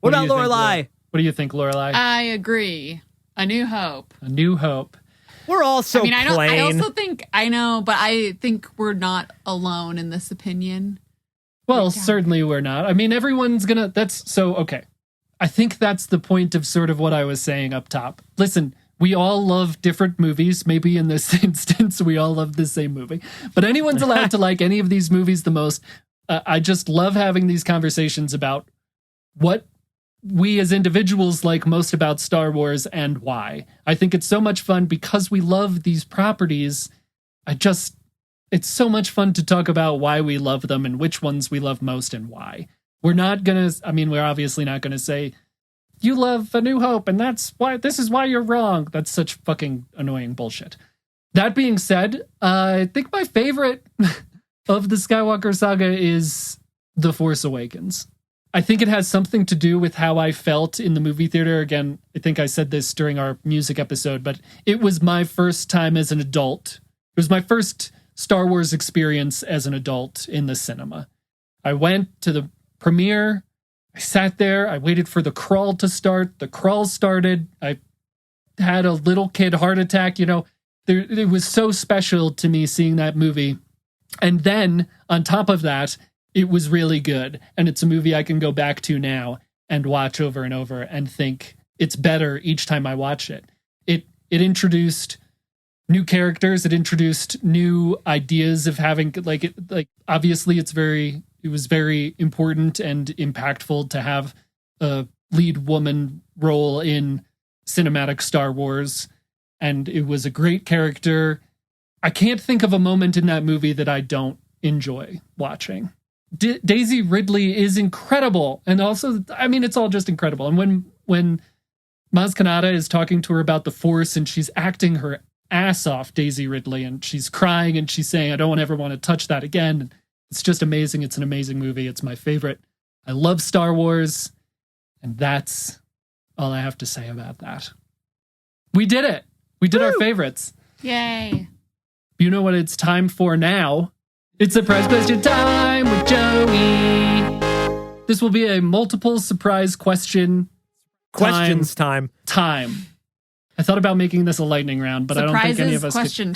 What about Lorelai? What do you think, Lorelai? I agree. A New Hope. A New Hope. We're all so plain. I also think, I know, but I think we're not alone in this opinion. Well, certainly we're not. I mean, everyone's gonna, okay. I think that's the point of sort of what I was saying up top. Listen, we all love different movies. Maybe in this instance, we all love the same movie. But anyone's allowed to like any of these movies the most. I just love having these conversations about what we as individuals like most about Star Wars and why. I think it's so much fun because we love these properties. It's so much fun to talk about why we love them and which ones we love most and why. We're obviously not going to say, you love A New Hope and this is why you're wrong. That's such fucking annoying bullshit. That being said, I think my favorite of the Skywalker Saga is The Force Awakens. I think it has something to do with how I felt in the movie theater. Again, I think I said this during our music episode, but it was my first time as an adult. It was my first Star Wars experience as an adult in the cinema. I went to the premiere. I sat there. I waited for the crawl to start. The crawl started. I had a little kid heart attack. It was so special to me seeing that movie. And then on top of that, it was really good. And it's a movie I can go back to now and watch over and over and think it's better each time I watch it. It introduced new characters. It introduced new ideas of having obviously it was very important and impactful to have a lead woman role in cinematic Star Wars. And it was a great character. I can't think of a moment in that movie that I don't enjoy watching. Daisy Ridley is incredible. And also, it's all just incredible. And when Maz Kanata is talking to her about the Force and she's acting her ass off, Daisy Ridley, and she's crying and she's saying, I don't ever want to touch that again. It's just amazing. It's an amazing movie. It's my favorite. I love Star Wars. And that's all I have to say about that. We did it. We did our favorites. Yay. You know what it's time for now? It's surprise question time with Joey. This will be a multiple surprise questions time. I thought about making this a lightning round, but Surprises, I don't think any of us question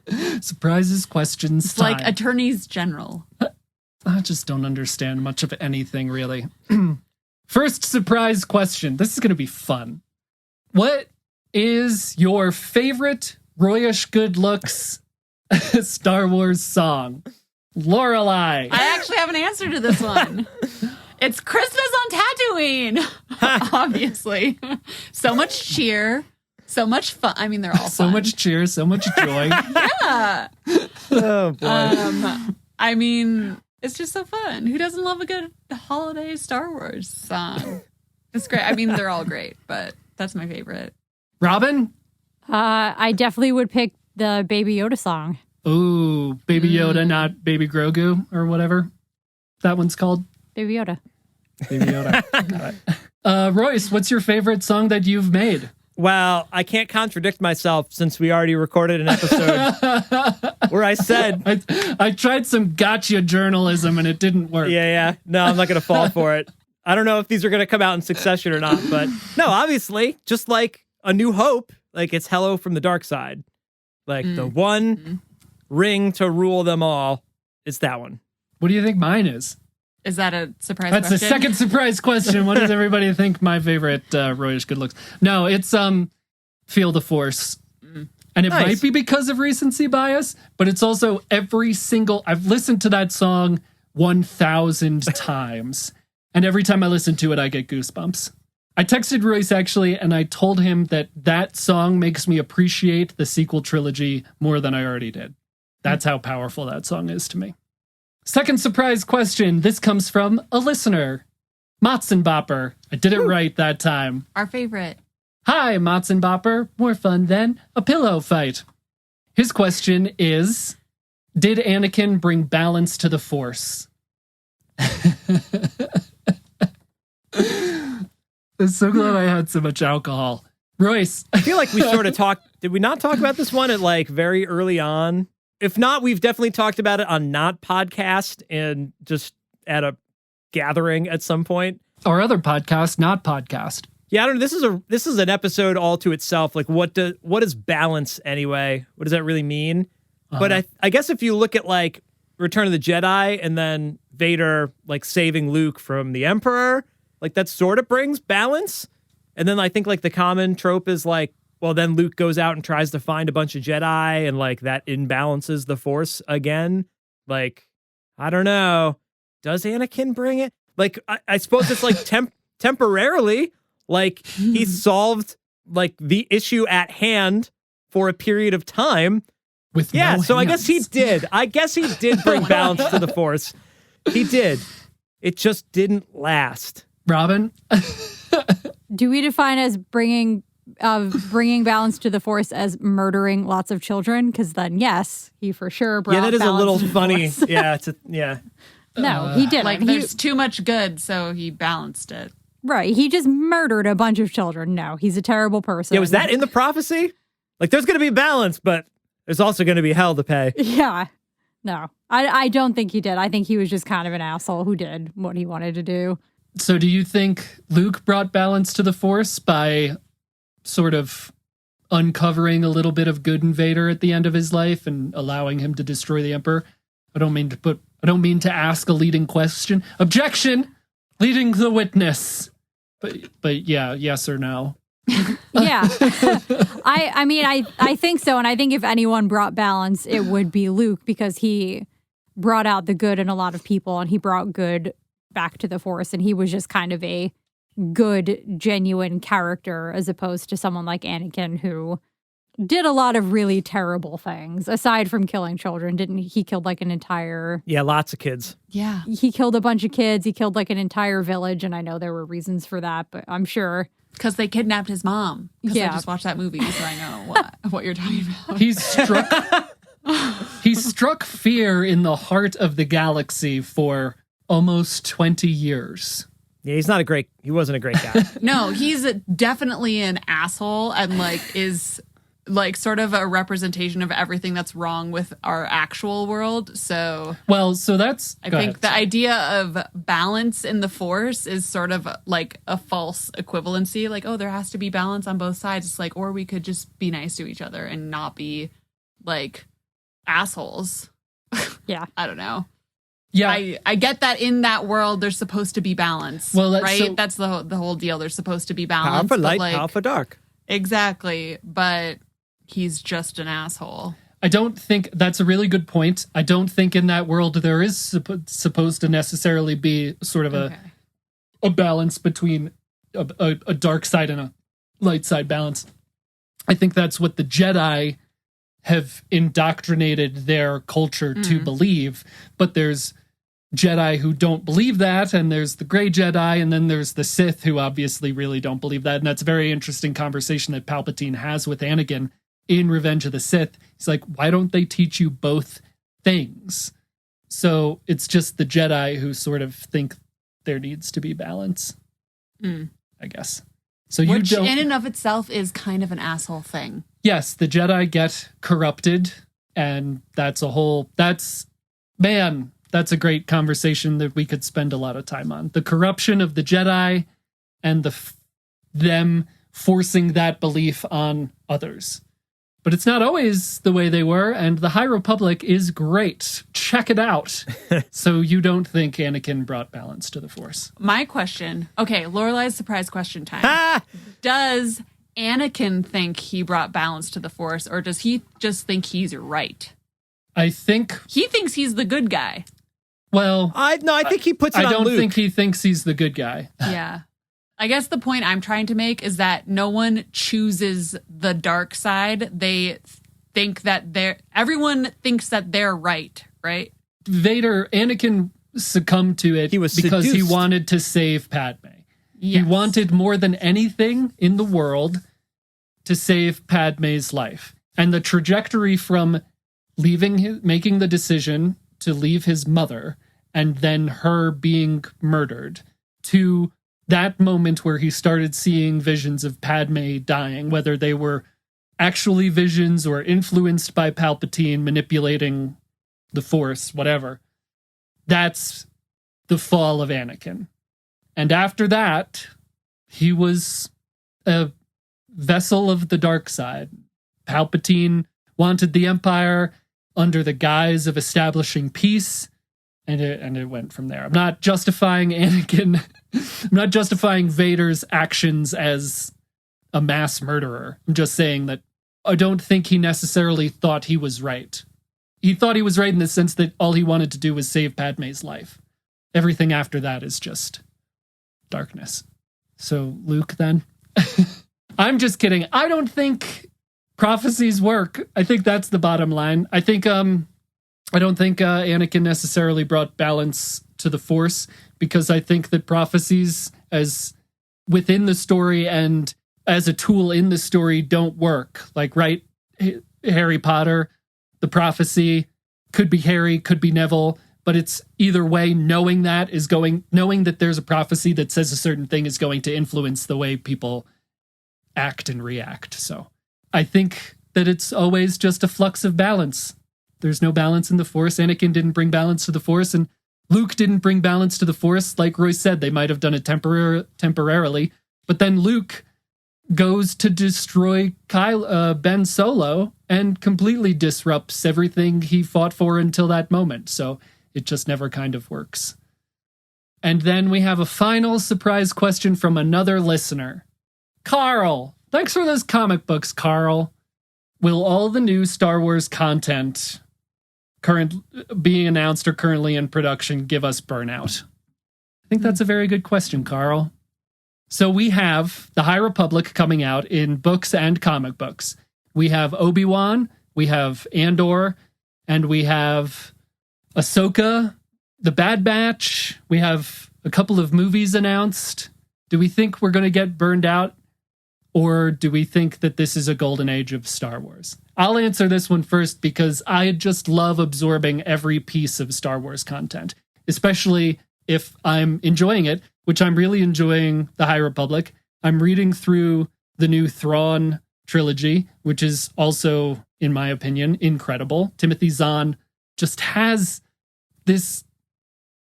could. Surprises, questions, it's time. like attorneys general. I just don't understand much of anything, really. First surprise question. This is going to be fun. What is your favorite Royish Good Looks Star Wars song? Lorelai. I actually have an answer to this one. It's Christmas on Tatooine. Obviously. So much cheer. So much fun. I mean, they're all So fun. much cheer, so much joy. Yeah. Oh boy. I mean, it's just so fun. Who doesn't love a good holiday Star Wars song? It's great. I mean, they're all great, but that's my favorite. Robin? I definitely would pick the Baby Yoda song. Ooh, Baby Yoda, not Baby Grogu or whatever that one's called. Baby Yoda. Baby Yoda. Got it. Royce, what's your favorite song that you've made? Well, I can't contradict myself since we already recorded an episode where I said, I tried some gotcha journalism and it didn't work. yeah. No, I'm not going to fall for it. I don't know if these are going to come out in succession or not, but no, obviously, just like A New Hope, like it's Hello from the Dark Side. Like the one ring to rule them all is that one. What do you think mine is? Is that a surprise That's question? the second surprise question. What does everybody think my favorite Royish good looks? No, it's Feel the Force. And it Nice. might be because of recency bias, but it's also every single... I've listened to that song 1,000 times. And every time I listen to it, I get goosebumps. I texted Royce, actually, and I told him that that song makes me appreciate the sequel trilogy more than I already did. That's how powerful that song is to me. Second surprise question. This comes from a listener. Motzenbopper. I did it right that time. Our favorite. Hi, Motzenbopper. More fun than a pillow fight. His question is, did Anakin bring balance to the Force? I'm so glad I had so much alcohol. Royce. I feel like we sort of talked. Did we not talk about this one at like very early on? If not, we've definitely talked about it on Not Podcast and just at a gathering at some point. Our other podcast, Not Podcast. Yeah, I don't know. This is an episode all to itself. Like, what is balance anyway? What does that really mean? But I guess if you look at like Return of the Jedi and then Vader like saving Luke from the Emperor, like that sort of brings balance. And then I think like the common trope is like, well, then Luke goes out and tries to find a bunch of Jedi and like that imbalances the Force again. Like, I don't know. Does Anakin bring it? Like, I suppose it's like temporarily, like he solved like the issue at hand for a period of time. With Yeah, no so I guess he hands. did. I guess he did bring balance to the Force. He did. It just didn't last. Robin? Do we define as bringing balance to the Force as murdering lots of children? Because then, yes, he for sure brought Yeah, that is a balance little to the funny. Force. Yeah, yeah. No, he didn't. Like, there's too much good, so he balanced it. Right. He just murdered a bunch of children. No, he's a terrible person. Yeah, was that in the prophecy? Like, there's going to be balance, but there's also going to be hell to pay. Yeah. No, I don't think he did. I think he was just kind of an asshole who did what he wanted to do. So do you think Luke brought balance to the Force by sort of uncovering a little bit of good in Vader at the end of his life and allowing him to destroy the Emperor? I don't mean to ask a leading question. Objection! Leading the witness. But yeah, yes or no? Yeah. I mean, I think so. And I think if anyone brought balance, it would be Luke, because he brought out the good in a lot of people and he brought good back to the Force. And he was just kind of a good, genuine character as opposed to someone like Anakin, who did a lot of really terrible things aside from killing children. Didn't he killed like an entire... Yeah, lots of kids. Yeah. He killed a bunch of kids. He killed like an entire village. And I know there were reasons for that, but I'm sure... Because they kidnapped his mom. Because Yeah. I just watched that movie, so I know what you're talking about. He struck fear in the heart of the galaxy for almost 20 years. Yeah, he wasn't a great guy. No, he's definitely an asshole and like is like sort of a representation of everything that's wrong with our actual world. So that's... I think the idea of balance in the Force is sort of like a false equivalency. Like, oh, there has to be balance on both sides. It's like, or we could just be nice to each other and not be like assholes. Yeah. I don't know. Yeah. I get that in that world there's supposed to be balance. Well, right? That's the whole deal. There's supposed to be balance. Power for light, but, power for dark. Exactly. But he's just an asshole. I don't think that's a really good point. I don't think in that world there is supposed to necessarily be sort of a balance between a dark side and a light side balance. I think that's what the Jedi have indoctrinated their culture to believe. But there's Jedi who don't believe that, and there's the gray Jedi, and then there's the Sith who obviously really don't believe that. And that's a very interesting conversation that Palpatine has with Anakin in Revenge of the Sith. He's like, why don't they teach you both things? So it's just the Jedi who sort of think there needs to be balance, I guess. So you Which don't, in and of itself is kind of an asshole thing. yes, the Jedi get corrupted, and that's a great conversation that we could spend a lot of time on. The corruption of the Jedi and them forcing that belief on others. But it's not always the way they were, and the High Republic is great. Check it out. So you don't think Anakin brought balance to the Force? My question, okay, Lorelai's surprise question time. Does Anakin think he brought balance to the Force, or does he just think he's right? I think... He thinks he's the good guy. Well... I think he puts it on Luke. I don't think he thinks he's the good guy. Yeah. I guess the point I'm trying to make is that no one chooses the dark side. They think that everyone thinks that they're right? Anakin succumbed to it because seduced. he wanted to save Padme. Yes. He wanted more than anything in the world to save Padme's life. And the trajectory from making the decision to leave his mother and then her being murdered to that moment where he started seeing visions of Padme dying, whether they were actually visions or influenced by Palpatine manipulating the Force, whatever. That's the fall of Anakin. And after that, he was a vessel of the dark side. Palpatine wanted the Empire under the guise of establishing peace, and it went from there. I'm not justifying Anakin. I'm not justifying Vader's actions as a mass murderer. I'm just saying that I don't think he necessarily thought he was right. He thought he was right in the sense that all he wanted to do was save Padme's life. Everything after that is just darkness. So Luke, then? I'm just kidding. I don't think prophecies work. I think that's the bottom line. I don't think Anakin necessarily brought balance to the Force, because I think that prophecies as within the story and as a tool in the story don't work. Like, right, Harry Potter, the prophecy could be Harry, could be Neville, but it's either way, knowing that there's a prophecy that says a certain thing is going to influence the way people act and react. So I think that it's always just a flux of balance. There's no balance in the Force. Anakin didn't bring balance to the Force, and Luke didn't bring balance to the Force. Like Roy said, they might have done it temporarily, but then Luke goes to destroy Ben Solo and completely disrupts everything he fought for until that moment. So it just never kind of works. And then we have a final surprise question from another listener. Carl, thanks for those comic books, Carl. Will all the new Star Wars content being announced or currently in production give us burnout? I think that's a very good question, Carl. So we have the High Republic coming out in books and comic books. We have Obi-Wan, we have Andor, and we have Ahsoka, The Bad Batch. We have a couple of movies announced. Do we think we're going to get burned out? Or do we think that this is a golden age of Star Wars? I'll answer this one first because I just love absorbing every piece of Star Wars content, especially if I'm enjoying it, which I'm really enjoying the High Republic. I'm reading through the new Thrawn trilogy, which is also, in my opinion, incredible. Timothy Zahn just has this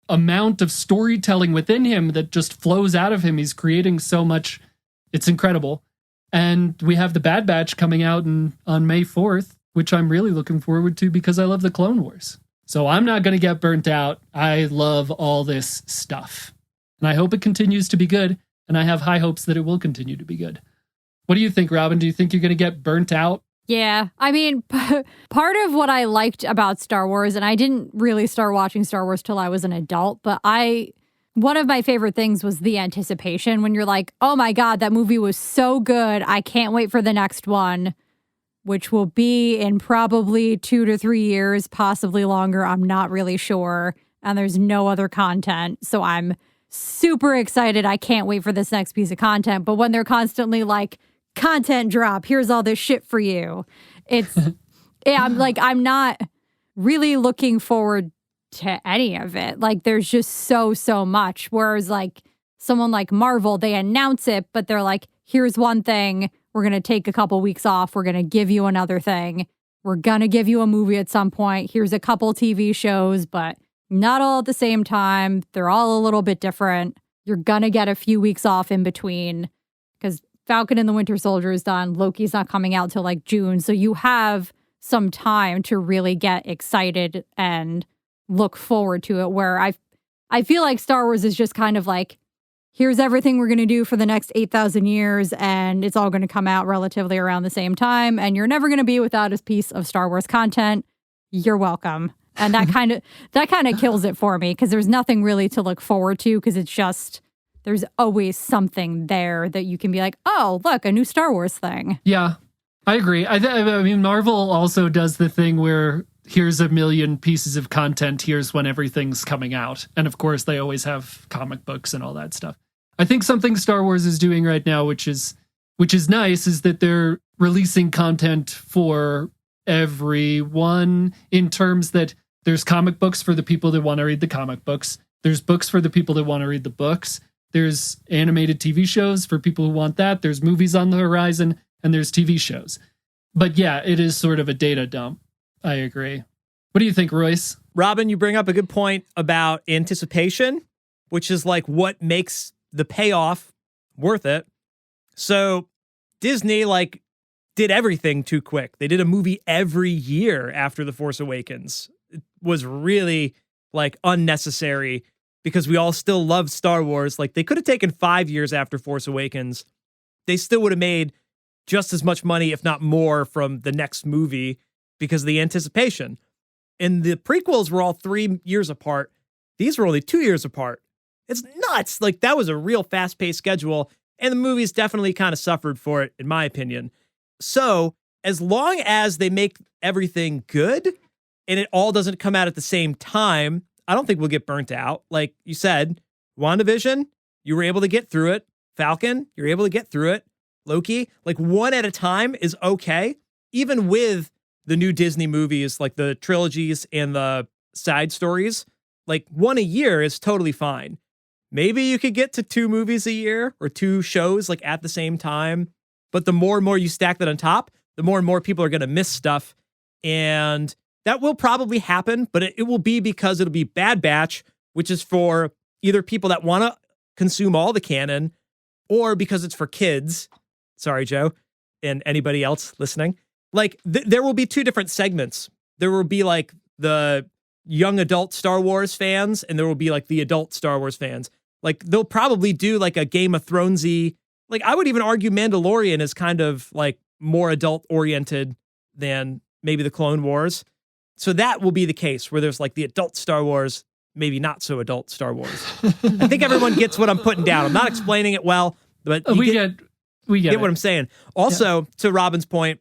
amount of storytelling within him that just flows out of him. He's creating so much. It's incredible. And we have the Bad Batch coming out on May 4th, which I'm really looking forward to because I love the Clone Wars. So I'm not going to get burnt out. I love all this stuff. And I hope it continues to be good. And I have high hopes that it will continue to be good. What do you think, Robin? Do you think you're going to get burnt out? Yeah. I mean, part of what I liked about Star Wars, and I didn't really start watching Star Wars till I was an adult, but I one of my favorite things was the anticipation when you're like, oh my God, that movie was so good. I can't wait for the next one, which will be in probably 2 to 3 years, possibly longer. I'm not really sure. And there's no other content. So I'm super excited. I can't wait for this next piece of content. But when they're constantly like, content drop, here's all this shit for you. It's, yeah, I'm not really looking forward to any of it. Like, there's just so much. Whereas like someone like Marvel, they announce it, but they're like, here's one thing. We're going to take a couple weeks off. We're going to give you another thing. We're going to give you a movie at some point. Here's a couple TV shows, but not all at the same time. They're all a little bit different. You're going to get a few weeks off in between because Falcon and the Winter Soldier is done. Loki's not coming out till like June. So you have some time to really get excited and look forward to it, where I feel like Star Wars is just kind of like, here's everything we're going to do for the next 8,000 years, and it's all going to come out relatively around the same time, and you're never going to be without a piece of Star Wars content. You're welcome. And that kind of kills it for me, because there's nothing really to look forward to, because it's just, there's always something there that you can be like, oh, look, a new Star Wars thing. Yeah, I agree. I mean, Marvel also does the thing where here's a million pieces of content, here's when everything's coming out. And of course, they always have comic books and all that stuff. I think something Star Wars is doing right now, which is nice, is that they're releasing content for everyone, in terms that there's comic books for the people that want to read the comic books. There's books for the people that want to read the books. There's animated TV shows for people who want that. There's movies on the horizon, and there's TV shows. But yeah, it is sort of a data dump. I agree. What do you think, Royce? Robin, you bring up a good point about anticipation, which is like what makes the payoff worth it. So Disney like did everything too quick. They did a movie every year after The Force Awakens. It was really like unnecessary because we all still love Star Wars. Like, they could have taken 5 years after Force Awakens. They still would have made just as much money, if not more, from the next movie because of the anticipation. And the prequels were all 3 years apart. These were only 2 years apart. It's nuts. Like, that was a real fast-paced schedule, and the movies definitely kind of suffered for it, in my opinion. So, as long as they make everything good, and it all doesn't come out at the same time, I don't think we'll get burnt out. Like you said, WandaVision, you were able to get through it. Falcon, you're able to get through it. Loki, like one at a time is okay. Even with the new Disney movies, like the trilogies and the side stories, like one a year is totally fine. Maybe you could get to 2 movies a year or 2 shows like at the same time. But the more and more you stack that on top, the more and more people are going to miss stuff. And that will probably happen, but it will be because it'll be Bad Batch, which is for either people that want to consume all the canon, or because it's for kids. Sorry, Joe, and anybody else listening. Like, there will be 2 different segments. There will be like the young adult Star Wars fans, and there will be like the adult Star Wars fans. Like, they'll probably do like a Game of Thronesy. Like, I would even argue Mandalorian is kind of like more adult oriented than maybe the Clone Wars. So that will be the case where there's like the adult Star Wars, maybe not so adult Star Wars. I think everyone gets what I'm putting down. I'm not explaining it well, but we get what I'm saying. Also, to Robin's point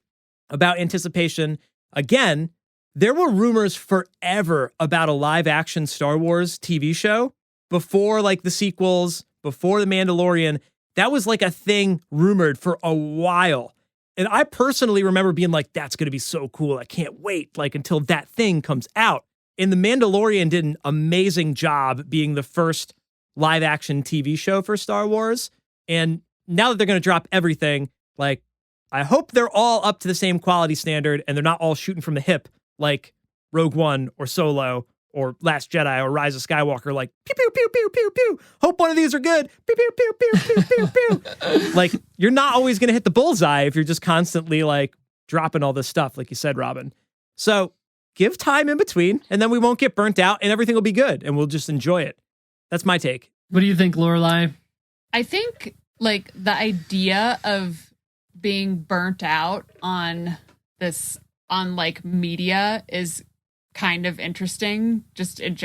about anticipation, again, there were rumors forever about a live action Star Wars TV show before like the sequels, before The Mandalorian. That was like a thing rumored for a while. And I personally remember being like, that's going to be so cool. I can't wait like until that thing comes out. And The Mandalorian did an amazing job being the first live action TV show for Star Wars. And now that they're going to drop everything, like, I hope they're all up to the same quality standard and they're not all shooting from the hip like Rogue One or Solo or Last Jedi or Rise of Skywalker, like pew, pew, pew, pew, pew, pew. Hope one of these are good. Pew, pew, pew, pew, pew, pew, pew. Like, you're not always going to hit the bullseye if you're just constantly like dropping all this stuff, like you said, Robin. So give time in between and then we won't get burnt out and everything will be good and we'll just enjoy it. That's my take. What do you think, Lorelai? I think like the idea of being burnt out on like media is kind of interesting just in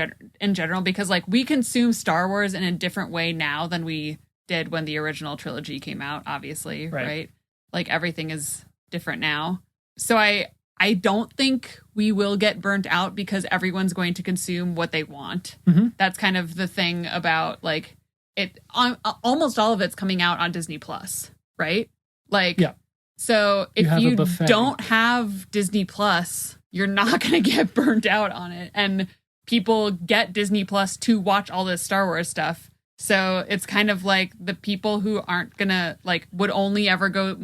general, because like we consume Star Wars in a different way now than we did when the original trilogy came out, obviously, right? Like everything is different now. So I don't think we will get burnt out because everyone's going to consume what they want. Mm-hmm. That's kind of the thing about like it. Almost all of it's coming out on Disney Plus, right? Like, so if you don't have Disney Plus, you're not going to get burnt out on it. And people get Disney Plus to watch all this Star Wars stuff. So it's kind of like the people who aren't gonna like would only ever go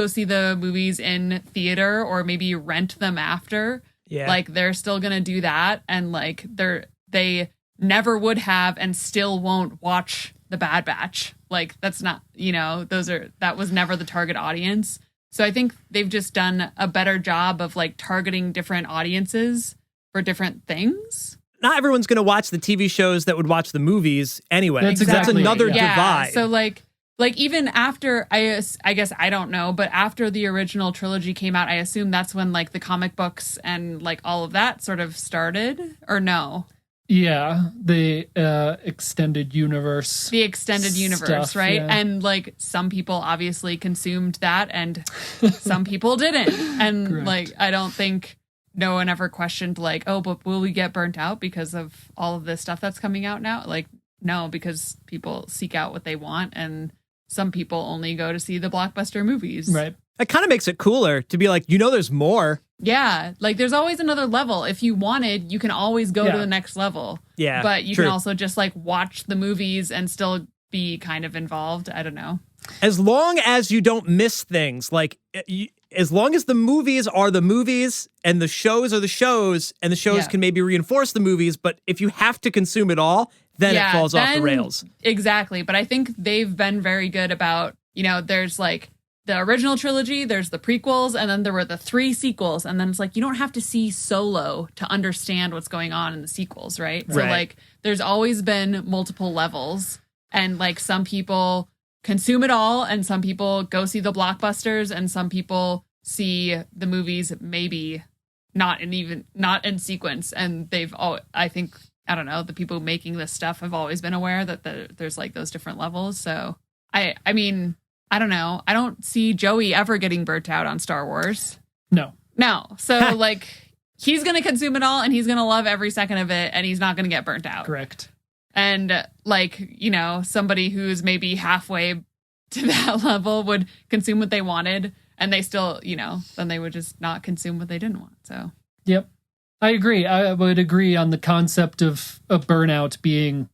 see the movies in theater or maybe rent them after. Yeah. Like they're still gonna do that, and like they never would have and still won't watch The Bad Batch. Like that's not, that was never the target audience. So I think they've just done a better job of like targeting different audiences for different things. Not everyone's going to watch the TV shows that would watch the movies anyway. That's another divide. So like even after, I guess, I don't know, but after the original trilogy came out, I assume that's when like the comic books and like all of that sort of started, or no? Yeah, the extended universe. The extended universe, stuff, right? Yeah. And like some people obviously consumed that and some people didn't. And correct. Like, I don't think no one ever questioned like, oh, but will we get burnt out because of all of this stuff that's coming out now? Like, no, because people seek out what they want, and some people only go to see the blockbuster movies. Right. It kind of makes it cooler to be like, there's more. Yeah. Like there's always another level. If you wanted, you can always go to the next level. Yeah. But you can also just like watch the movies and still be kind of involved. I don't know. As long as you don't miss things, like as long as the movies are the movies and the shows are the shows, and the shows can maybe reinforce the movies, but if you have to consume it all, then it falls off the rails. Exactly. But I think they've been very good about, there's like the original trilogy, there's the prequels, and then there were the 3 sequels. And then it's like, you don't have to see Solo to understand what's going on in the sequels, right? So like there's always been multiple levels, and like some people consume it all, and some people go see the blockbusters, and some people see the movies maybe not in sequence. And they've all, I think, I don't know, the people making this stuff have always been aware that there's like those different levels. So I mean, I don't know. I don't see Joey ever getting burnt out on Star Wars. No. So like he's going to consume it all, and he's going to love every second of it, and he's not going to get burnt out. Correct. And like, somebody who's maybe halfway to that level would consume what they wanted, and they still, then they would just not consume what they didn't want. So, yep. I agree. I would agree on the concept of a burnout being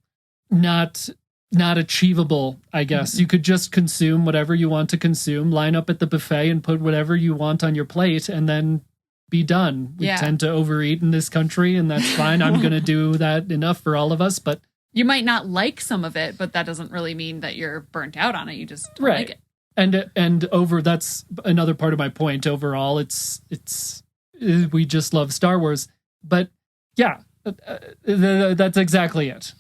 not achievable, I guess. Mm-hmm. You could just consume whatever you want to consume, line up at the buffet and put whatever you want on your plate, and then be done. We tend to overeat in this country, and that's fine. I'm going to do that enough for all of us, but you might not like some of it, but that doesn't really mean that you're burnt out on it. You just don't like it. And that's another part of my point. Overall, it's we just love Star Wars. But yeah, that's exactly it.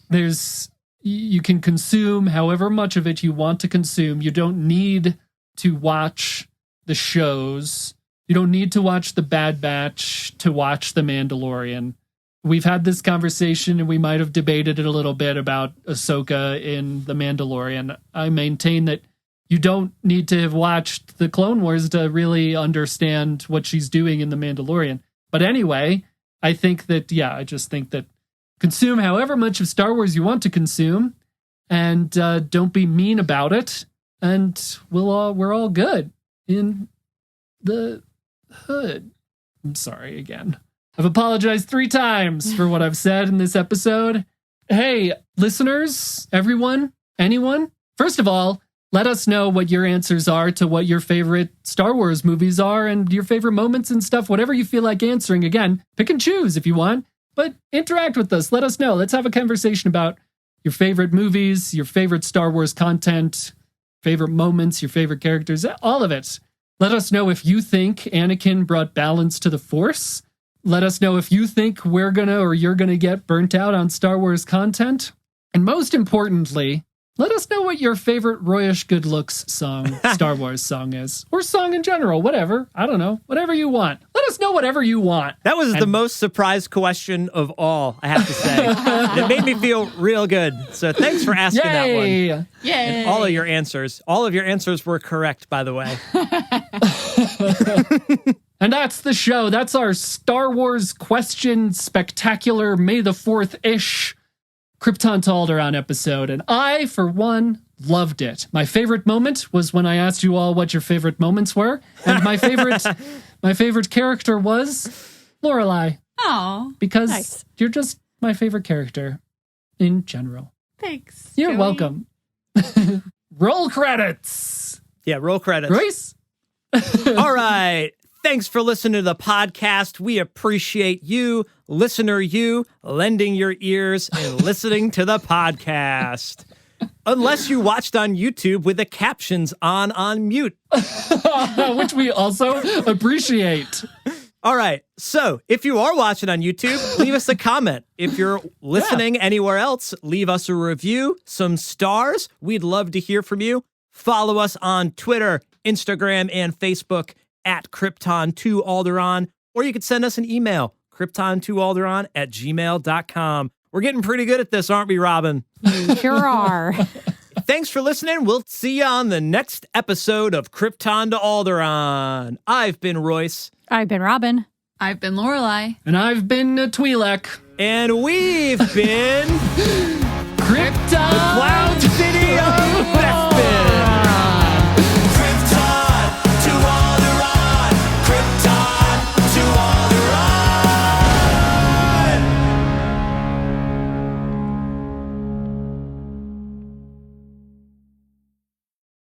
You can consume however much of it you want to consume. You don't need to watch the shows. You don't need to watch The Bad Batch to watch The Mandalorian. We've had this conversation, and we might have debated it a little bit about Ahsoka in The Mandalorian. I maintain that you don't need to have watched the Clone Wars to really understand what she's doing in The Mandalorian. But anyway, I just think that consume however much of Star Wars you want to consume, and don't be mean about it, and we're all good in the hood. I'm sorry again. I've apologized 3 times for what I've said in this episode. Hey, listeners, everyone, anyone, first of all, let us know what your answers are to what your favorite Star Wars movies are and your favorite moments and stuff, whatever you feel like answering. Again, pick and choose if you want, but interact with us. Let us know. Let's have a conversation about your favorite movies, your favorite Star Wars content, favorite moments, your favorite characters, all of it. Let us know if you think Anakin brought balance to the Force. Let us know if you think you're going to get burnt out on Star Wars content. And most importantly, let us know what your favorite Royish Good Looks song, Star Wars song is. Or song in general, whatever. I don't know. Whatever you want. Let us know whatever you want. That was the most surprised question of all, I have to say. And it made me feel real good. So thanks for asking that one. Yay! Yay. And all of your answers were correct, by the way. And that's the show. That's our Star Wars question spectacular May the 4th-ish Krypton to Alderaan episode. And I, for one, loved it. My favorite moment was when I asked you all what your favorite moments were. And my favorite character was Lorelai. Oh, Because Nice. you're just my favorite character in general. thanks. You're Joey. welcome. Roll credits. Yeah, roll credits. Royce? All right. Thanks for listening to the podcast. We appreciate you, listener, you lending your ears and listening to the podcast. Unless you watched on YouTube with the captions on mute. Which we also appreciate. All right. So if you are watching on YouTube, leave us a comment. If you're listening anywhere else, leave us a review, some stars. We'd love to hear from you. Follow us on Twitter, Instagram, and Facebook at Krypton2Alderaan, or you could send us an email, krypton2alderaan@gmail.com. We're getting pretty good at this, aren't we, Robin? Sure are. Thanks for listening. We'll see you on the next episode of Krypton to Alderaan. I've been Royce. I've been Robin. I've been Lorelai. And I've been Twi'lek. And we've been Krypton! Cloud